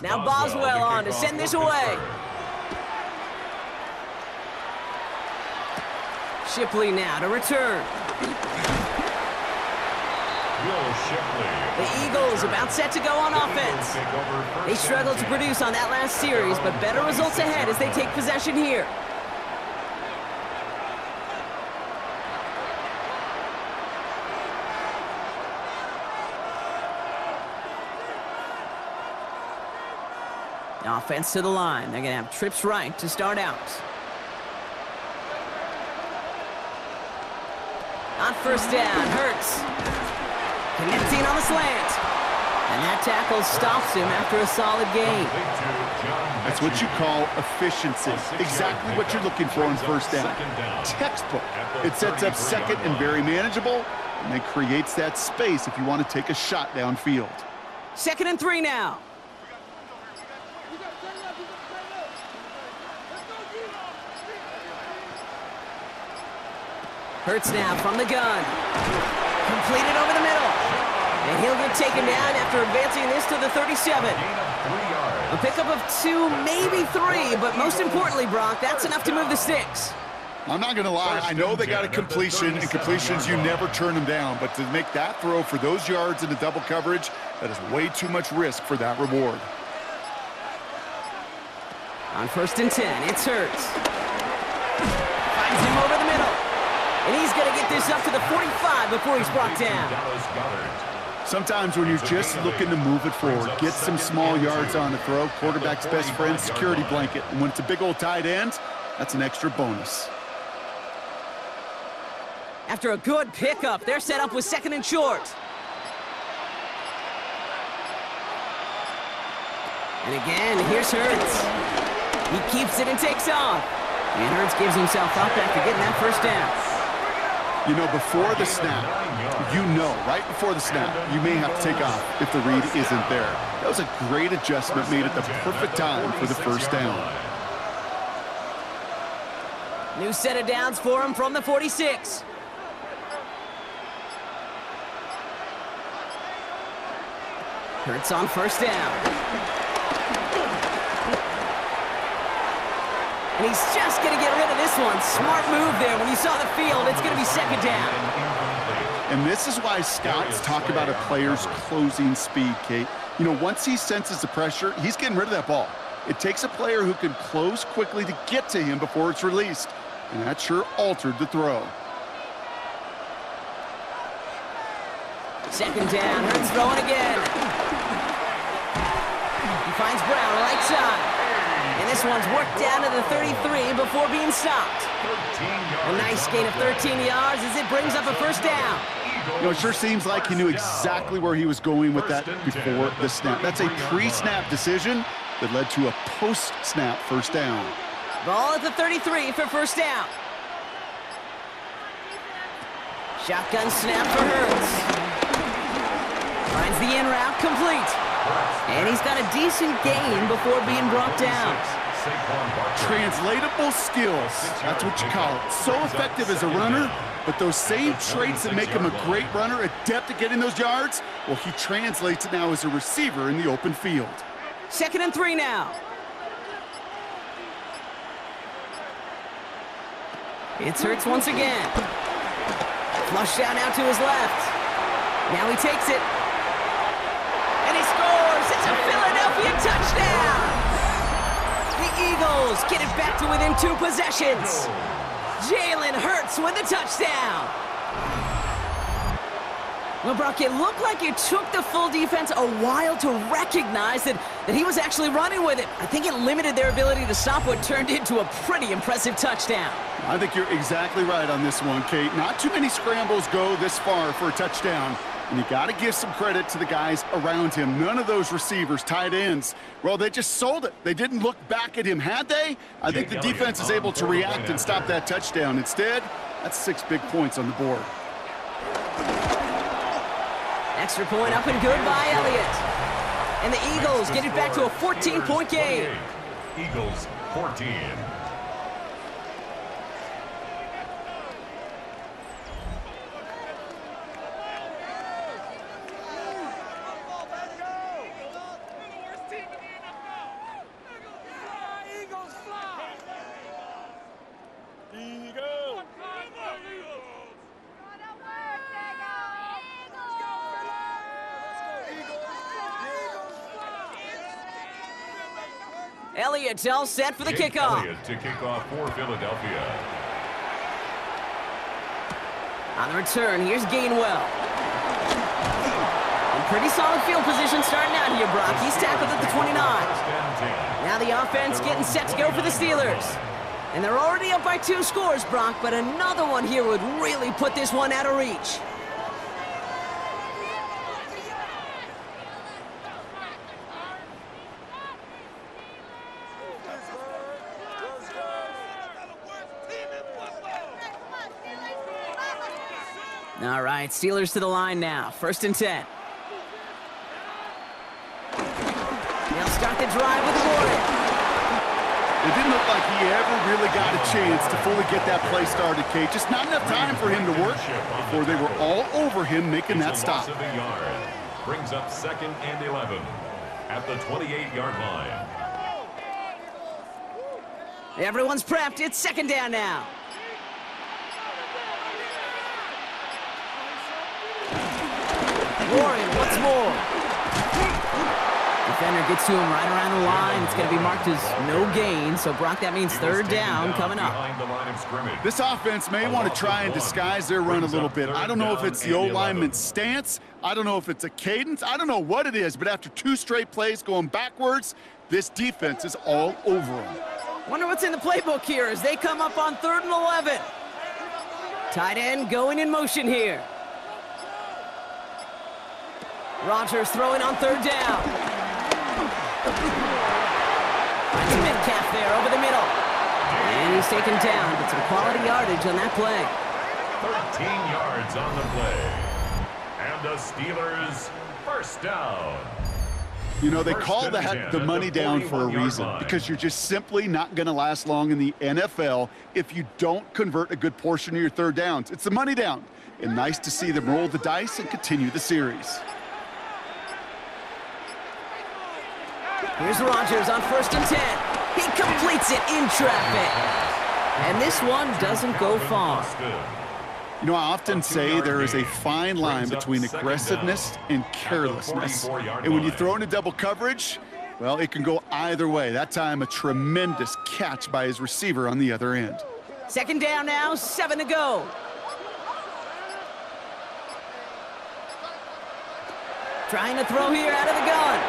Now Boswell on to send this away. Shipley now to return. The Eagles about set to go on offense. They struggled to produce on that last series, but better results ahead as they take possession here. Offense to the line. They're going to have trips right to start out. On first down, Hurts. Connecting on the slant. And that tackle stops him after a solid gain. That's what you call efficiency. Exactly what you're looking for on first down. Textbook. It sets up second and very manageable, and then creates that space if you want to take a shot downfield. 2nd and 3 now. Hurts now from the gun. Completed over the middle. And he'll get taken down after advancing this to the 37. A pickup of 2, maybe 3, but most importantly, Brock, that's enough to move the sticks. I'm not going to lie. I know they got a completion, and completions, you never turn them down. But to make that throw for those yards into double coverage, that is way too much risk for that reward. On 1st and 10, it's Hurts. Finds him over the middle. And he's going to get this up to the 45 before he's brought down. Sometimes when you're just looking to move it forward, get some small yards on the throw, quarterback's best friend, security blanket. And when it's a big old tight end, that's an extra bonus. After a good pickup, they're set up with 2nd and short. And again, here's Hurts. He keeps it and takes off. And Hurts gives himself up after getting that first down. You know, before the snap, right before the snap, you may have to take off if the read isn't there. That was a great adjustment made at the perfect time for the first down. New set of downs for him from the 46. Hurts on first down. And he's just going to get rid of this one. Smart move there. When you saw the field, it's going to be 2nd down. And this is why scouts talk about a player's closing speed, Kate. You know, once he senses the pressure, he's getting rid of that ball. It takes a player who can close quickly to get to him before it's released. And that sure altered the throw. 2nd down. Hurts throwing again. He finds Brown right side. And this one's worked down to the 33 before being stopped. A nice gain of 13 yards as it brings up a first down. You know, it sure seems like he knew exactly where he was going with that before the snap. That's a pre-snap decision that led to a post-snap first down. Ball at the 33 for first down. Shotgun snap for Hurts. Finds the in route complete. And he's got a decent gain before being brought down. Translatable skills. That's what you call it. So effective as a runner, But those same traits that make him a great runner, adept at getting those yards, well, he translates it now as a receiver in the open field. 2nd and 3 now. It's Hurts once again. Flushed out now to his left. Now he takes it. And he scores! It's a Philadelphia touchdown! The Eagles get it back to within 2 possessions. Jalen Hurts with the touchdown. Well, Brock, it looked like it took the full defense a while to recognize that he was actually running with it. I think it limited their ability to stop what turned into a pretty impressive touchdown. I think you're exactly right on this one, Kate. Not too many scrambles go this far for a touchdown. And you got to give some credit to the guys around him. None of those receivers, tight ends, well, they just sold it. They didn't look back at him. Had they? I think the defense is able to react and stop that touchdown. Instead, that's 6 big points on the board. Extra point up and good by Elliott. And the Eagles get it back to a 14-point game. Eagles 14. Elliott's all set for the kickoff. Elliott to kick off for Philadelphia. On the return, here's Gainwell. In pretty solid field position starting out here, Brock. He's tackled at the 29. Now the offense getting set to go for the Steelers. And they're already up by 2 scores, Brock, but another one here would really put this one out of reach. All right, Steelers to the line now. 1st and 10. They'll start the drive with Warren. It didn't look like he ever really got a chance to fully get that play started, Kate. Just not enough time for him to work before they were all over him making that stop. Brings up 2nd and 11 at the 28-yard line. Everyone's prepped. It's 2nd down now. Warren once more. Defender gets to him right around the line. It's going to be marked as no gain. So, Brock, that means 3rd down coming up. This offense may want to try and disguise their run a little bit. I don't know if it's the O-lineman's stance. I don't know if it's a cadence. I don't know what it is. But after 2 straight plays going backwards, this defense is all over them. Wonder what's in the playbook here as they come up on 3rd and 11. Tight end going in motion here. Rodgers throwing on 3rd down. Finds Metcalf there over the middle. And he's taken down, but some quality yardage on that play. 13 yards on the play. And the Steelers 1st down. You know, they call that the money down for a reason, because you're just simply not going to last long in the NFL if you don't convert a good portion of your 3rd downs. It's the money down. And nice to see them roll the dice and continue the series. Here's Rodgers on 1st and 10. He completes it in traffic. And this one doesn't go far. You know, I often say there is a fine line between aggressiveness and carelessness. And when you throw into double coverage, well, it can go either way. That time, a tremendous catch by his receiver on the other end. 2nd down now, 7 to go. Trying to throw here out of the gun.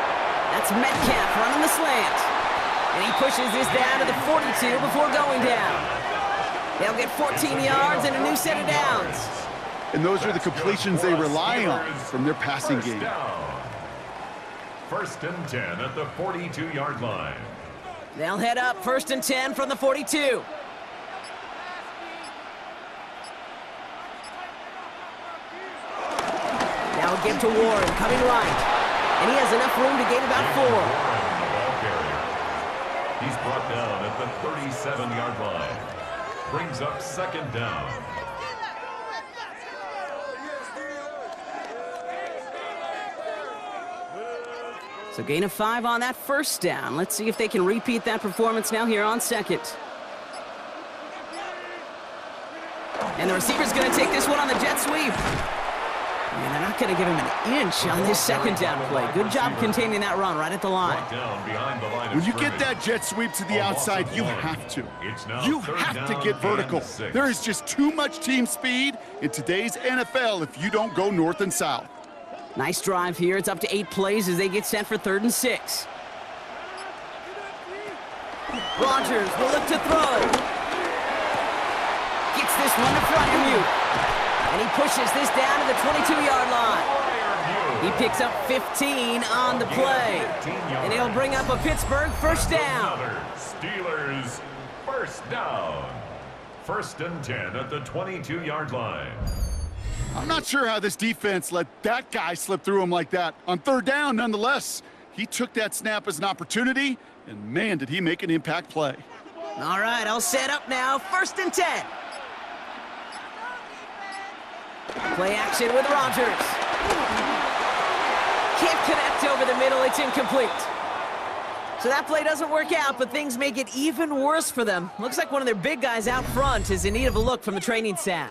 That's Metcalf running the slant. And he pushes this down to the 42 before going down. They'll get 14 yards and a new set of downs. And those are the completions they rely on from their passing game. 1st and 10 at the 42-yard line. They'll head up 1st and 10 from the 42. Now a give to Warren, coming right. And he has enough room to gain about 4. He's brought down at the 37-yard line. Brings up 2nd down. So gain of 5 on that first down. Let's see if they can repeat that performance now here on second. And the receiver's going to take this one on the jet sweep. And they're not going to give him an inch on this second down play. Good job containing that run right at the line. When you get that jet sweep to the outside, you have to. You have to get vertical. There is just too much team speed in today's NFL if you don't go north and south. Nice drive here. It's up to 8 plays as they get set for 3rd and 6. Rodgers will look to throw. Gets this one to Freiermuth. And he pushes this down to the 22-yard line. He picks up 15 on the play. And he'll bring up a Pittsburgh first down. Steelers first down. 1st and 10 at the 22-yard line. I'm not sure how this defense let that guy slip through him like that. On 3rd down, nonetheless, he took that snap as an opportunity, and man, did he make an impact play. All right, I'll set up now. 1st and 10. Play action with Rodgers. Can't connect over the middle. It's incomplete. So that play doesn't work out, but things make it even worse for them. Looks like one of their big guys out front is in need of a look from the training staff.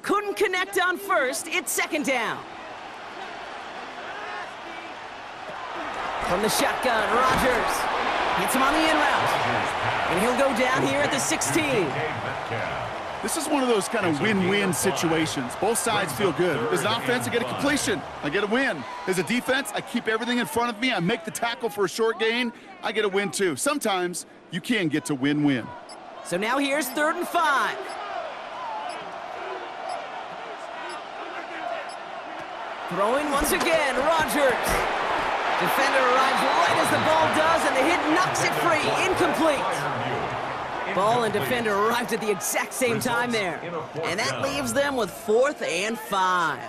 Couldn't connect on 1st. It's 2nd down. From the shotgun, Rodgers hits him on the in route. And he'll go down here at the 16. This is one of those kind of win-win situations. Both sides feel good. As an offense, I get a completion. I get a win. As a defense, I keep everything in front of me. I make the tackle for a short gain. I get a win, too. Sometimes you can get to win-win. So now here's 3rd and 5. Throwing once again, Rodgers. Defender arrives right as the ball does, and the hit knocks it free. Incomplete. Ball and defender arrived at the exact same time there. And that leaves them with 4th and 5.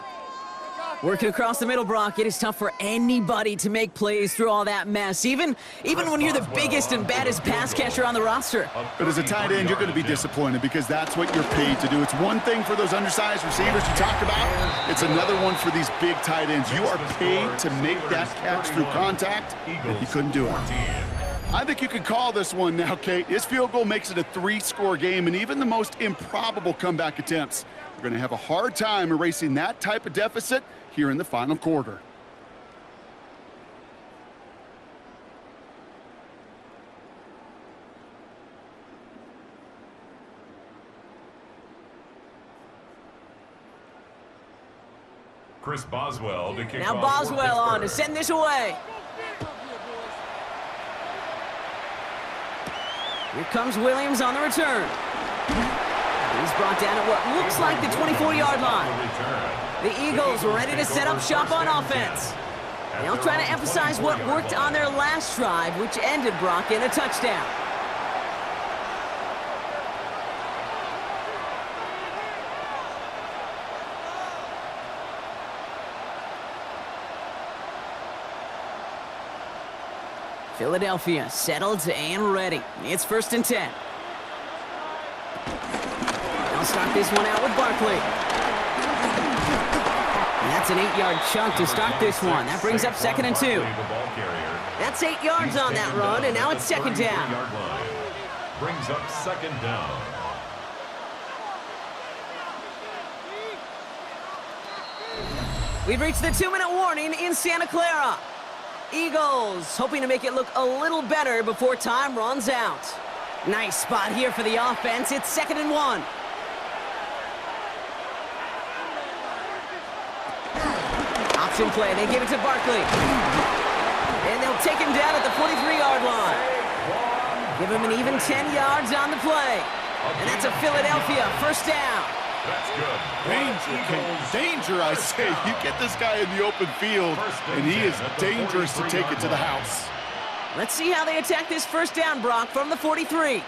Working across the middle, Brock, it is tough for anybody to make plays through all that mess, even when you're the biggest and baddest pass catcher on the roster. But as a tight end, you're going to be disappointed because that's what you're paid to do. It's one thing for those undersized receivers you talked about. It's another one for these big tight ends. You are paid to make that catch through contact, and he couldn't do it. I think you can call this one now, Kate. His field goal makes it a 3-score game, and even the most improbable comeback attempts are going to have a hard time erasing that type of deficit here in the final quarter. Chris Boswell to kick now off for Boswell on to Pittsburgh. send this away. Here comes Williams on the return. He's brought down at what looks like the 24-yard line. The Eagles are ready to set up shop on offense. They'll try to emphasize what worked on their last drive, which ended, Brock, in a touchdown. Philadelphia settled and ready. It's 1st and 10. They'll start this one out with Barkley. And that's an 8-yard chunk to start this one. That brings up 2nd and 2. That's 8 yards on that run, and now it's 2nd down. Brings up 2nd down. We've reached the 2-minute warning in Santa Clara. Eagles hoping to make it look a little better before time runs out. Nice spot here for the offense. It's 2nd and 1. Option play. They give it to Barkley. And they'll take him down at the 43-yard line. Give him an even 10 yards on the play. And that's a Philadelphia first down. That's good. Danger, I say. You get this guy in the open field, and he is dangerous to take it to the house. Let's see how they attack this first down, Brock, from the 43.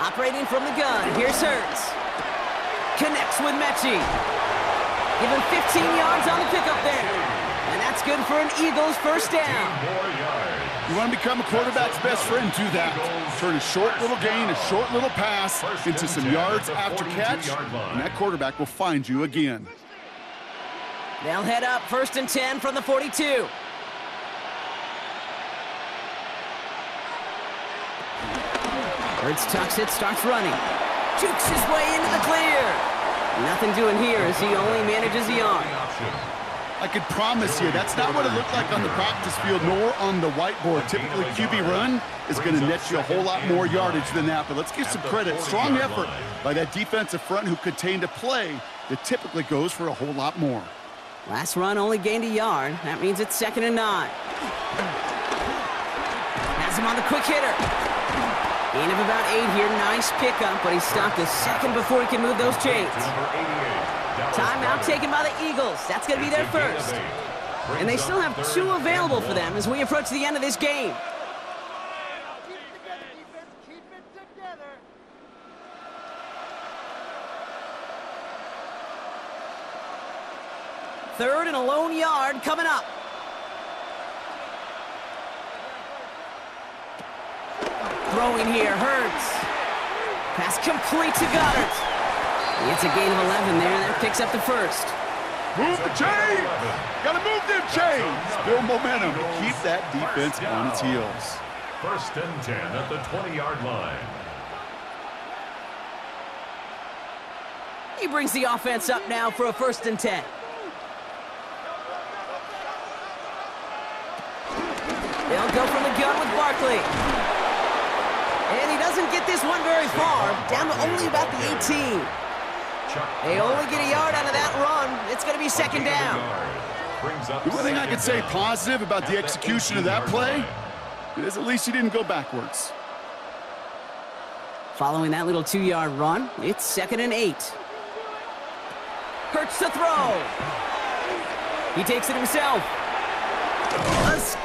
Operating from the gun, here's Hurts. Connects with Mechie. Give him 15 yards on the pickup there. And that's good for an Eagles first down. You want to become a quarterback's best friend, do that. Turn a short little gain, a short little pass into some yards after catch, and that quarterback will find you again. They'll head up 1st and 10 from the 42. Hurts tucks it, starts running. Jukes his way into the clear. Nothing doing here as he only manages a yard. I could promise you, that's not what it looked like on the practice field nor on the whiteboard. Typically, QB run is going to net you a whole lot more yardage than that, but let's give some credit. Strong effort by that defensive front who contained a play that typically goes for a whole lot more. Last run only gained a yard. That means it's 2nd and 9. Has him on the quick hitter. Gain of about 8 here. Nice pickup, but he stopped a second before he can move those chains. Timeout taken by the Eagles. That's going to be their first. And they still have 2 available for them as we approach the end of this game. Keep it together. Third and a lone yard coming up. Throwing here, Hurts. Pass complete to Goddard. It's a gain of 11 there, and that picks up the first. Move the chains! Gotta move them chains! Build momentum. Keep that defense on its heels. 1st and 10 at the 20-yard line. He brings the offense up now for a 1st and 10. They'll go from the gun with Barkley. And he doesn't get this one very far, down to only about the 18. They only get a yard out of that run. It's going to be 2nd down. The one thing I could say positive about the execution of that play is at least he didn't go backwards. Following that little 2-yard run, it's 2nd and 8. Hurts to throw. He takes it himself. Nice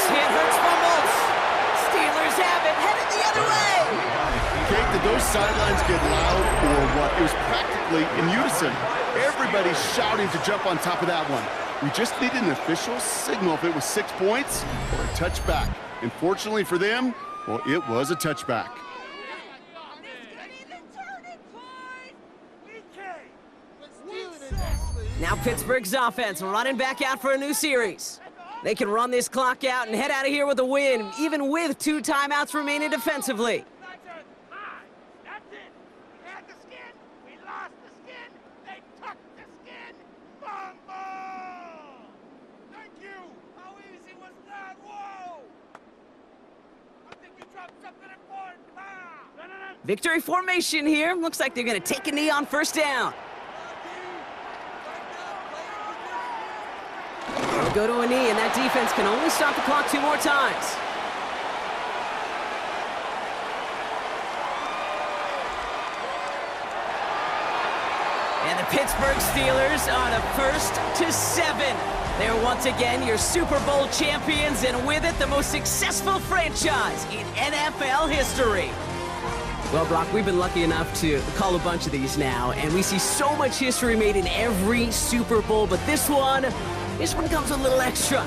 hit, Hurts fumbles. Steelers have it, headed the other way. Kate, did those sidelines get loud or what? It was practically in unison. Everybody's shouting to jump on top of that one. We just needed an official signal if it was 6 points or a touchback. And fortunately for them, well, it was a touchback. Now Pittsburgh's offense running back out for a new series. They can run this clock out and head out of here with a win, even with 2 timeouts remaining defensively. That's it. We had the skin. We lost the skin. They took the skin. Fumble. Thank you. How easy was that? Whoa. I think you dropped something important. Victory formation here. Looks like they're going to take a knee on 1st down. They'll go to a knee, and that defense can only stop the clock 2 more times. And the Pittsburgh Steelers are the 1st to 7. They're once again your Super Bowl champions, and with it, the most successful franchise in NFL history. Well, Brock, we've been lucky enough to call a bunch of these now, and we see so much history made in every Super Bowl, but this one comes a little extra.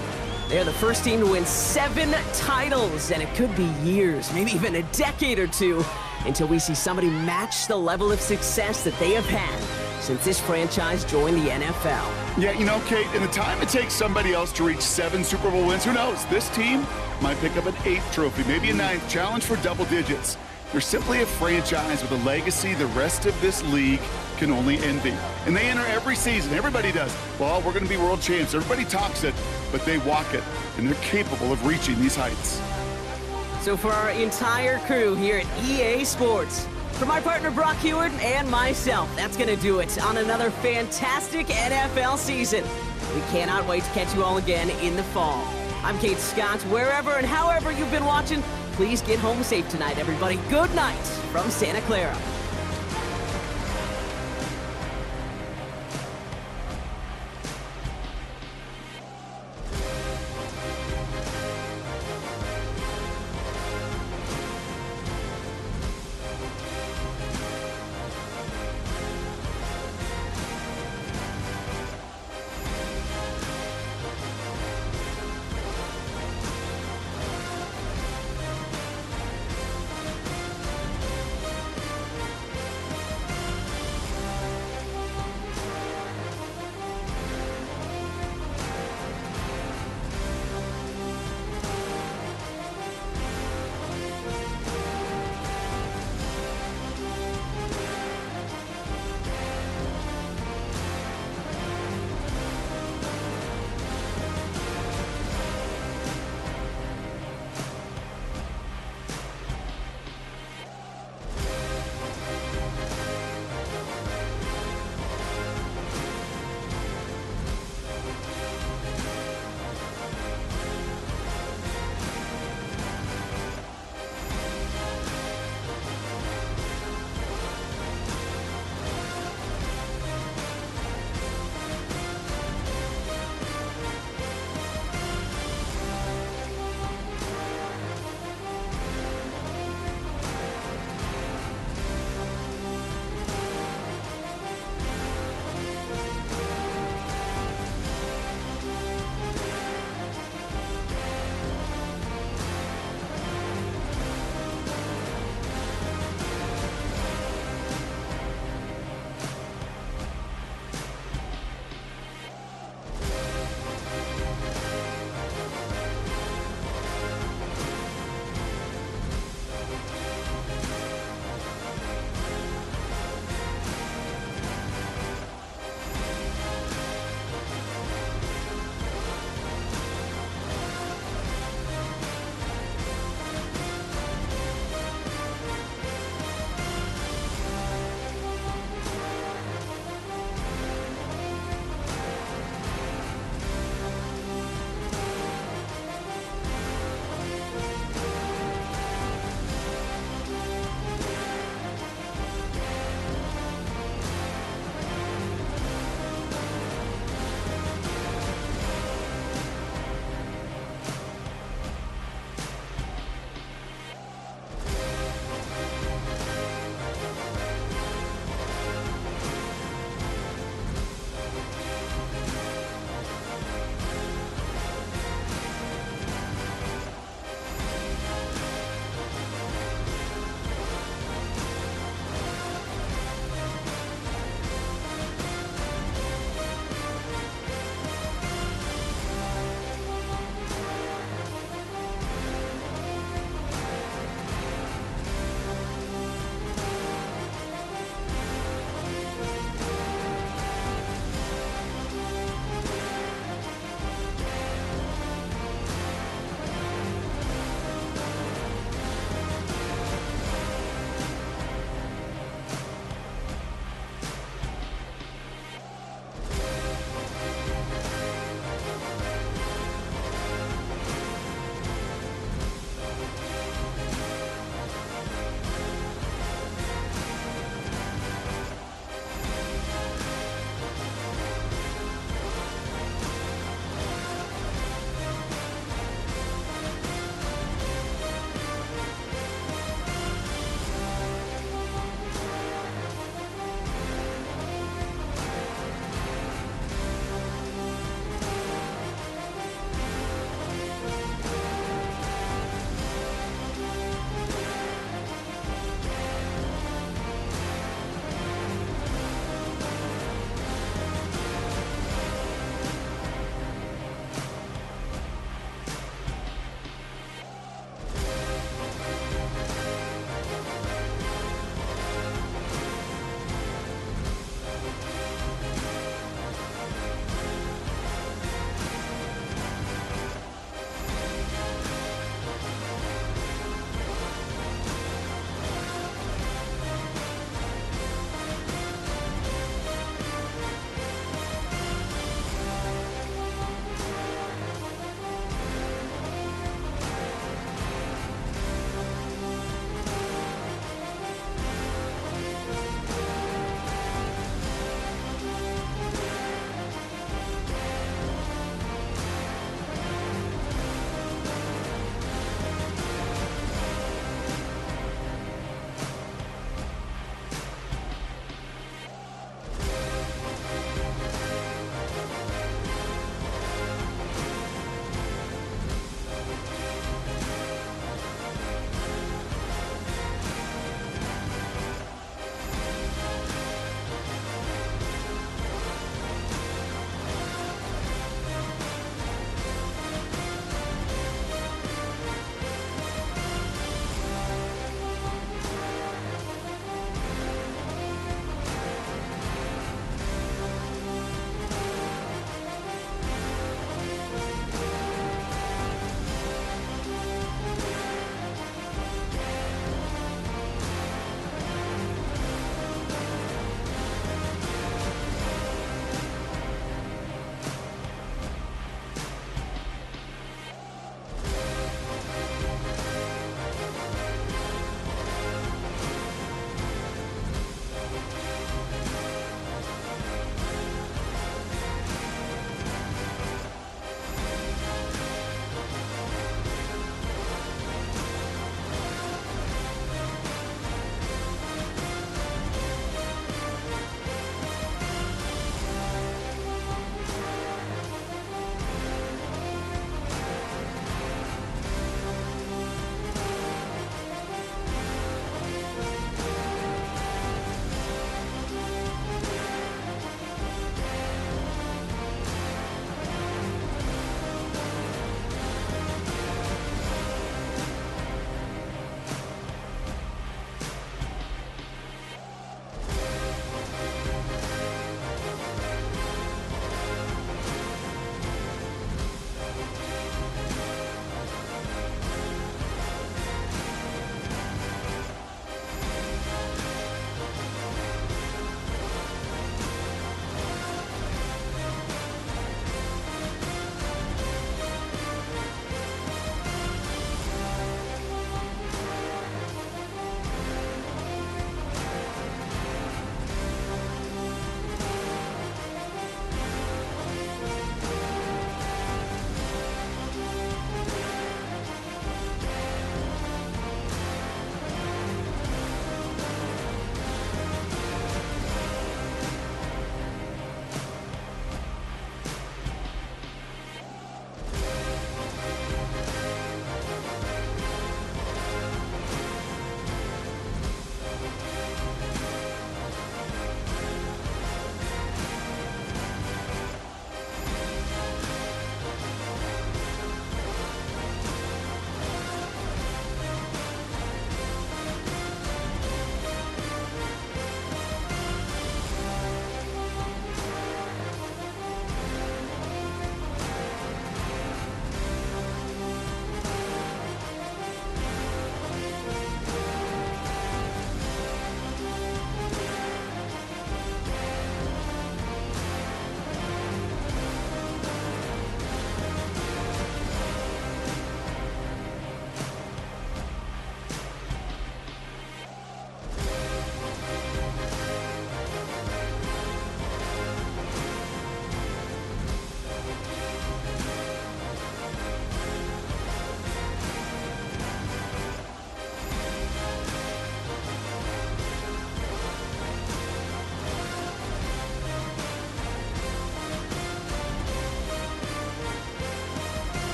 They're the first team to win 7 titles, and it could be years, maybe even a decade or 2, until we see somebody match the level of success that they have had since this franchise joined the NFL. Yeah, you know, Kate, in the time it takes somebody else to reach 7 Super Bowl wins, who knows? This team might pick up an 8th trophy, maybe a 9th, challenge for double digits. They're simply a franchise with a legacy the rest of this league can only envy. And they enter every season. Everybody does. Well, we're going to be world champs. Everybody talks it, but they walk it, and they're capable of reaching these heights. So for our entire crew here at EA Sports, for my partner Brock Heward and myself, that's going to do it on another fantastic NFL season. We cannot wait to catch you all again in the fall. I'm Kate Scott. Wherever and however you've been watching, please get home safe tonight, everybody. Good night from Santa Clara.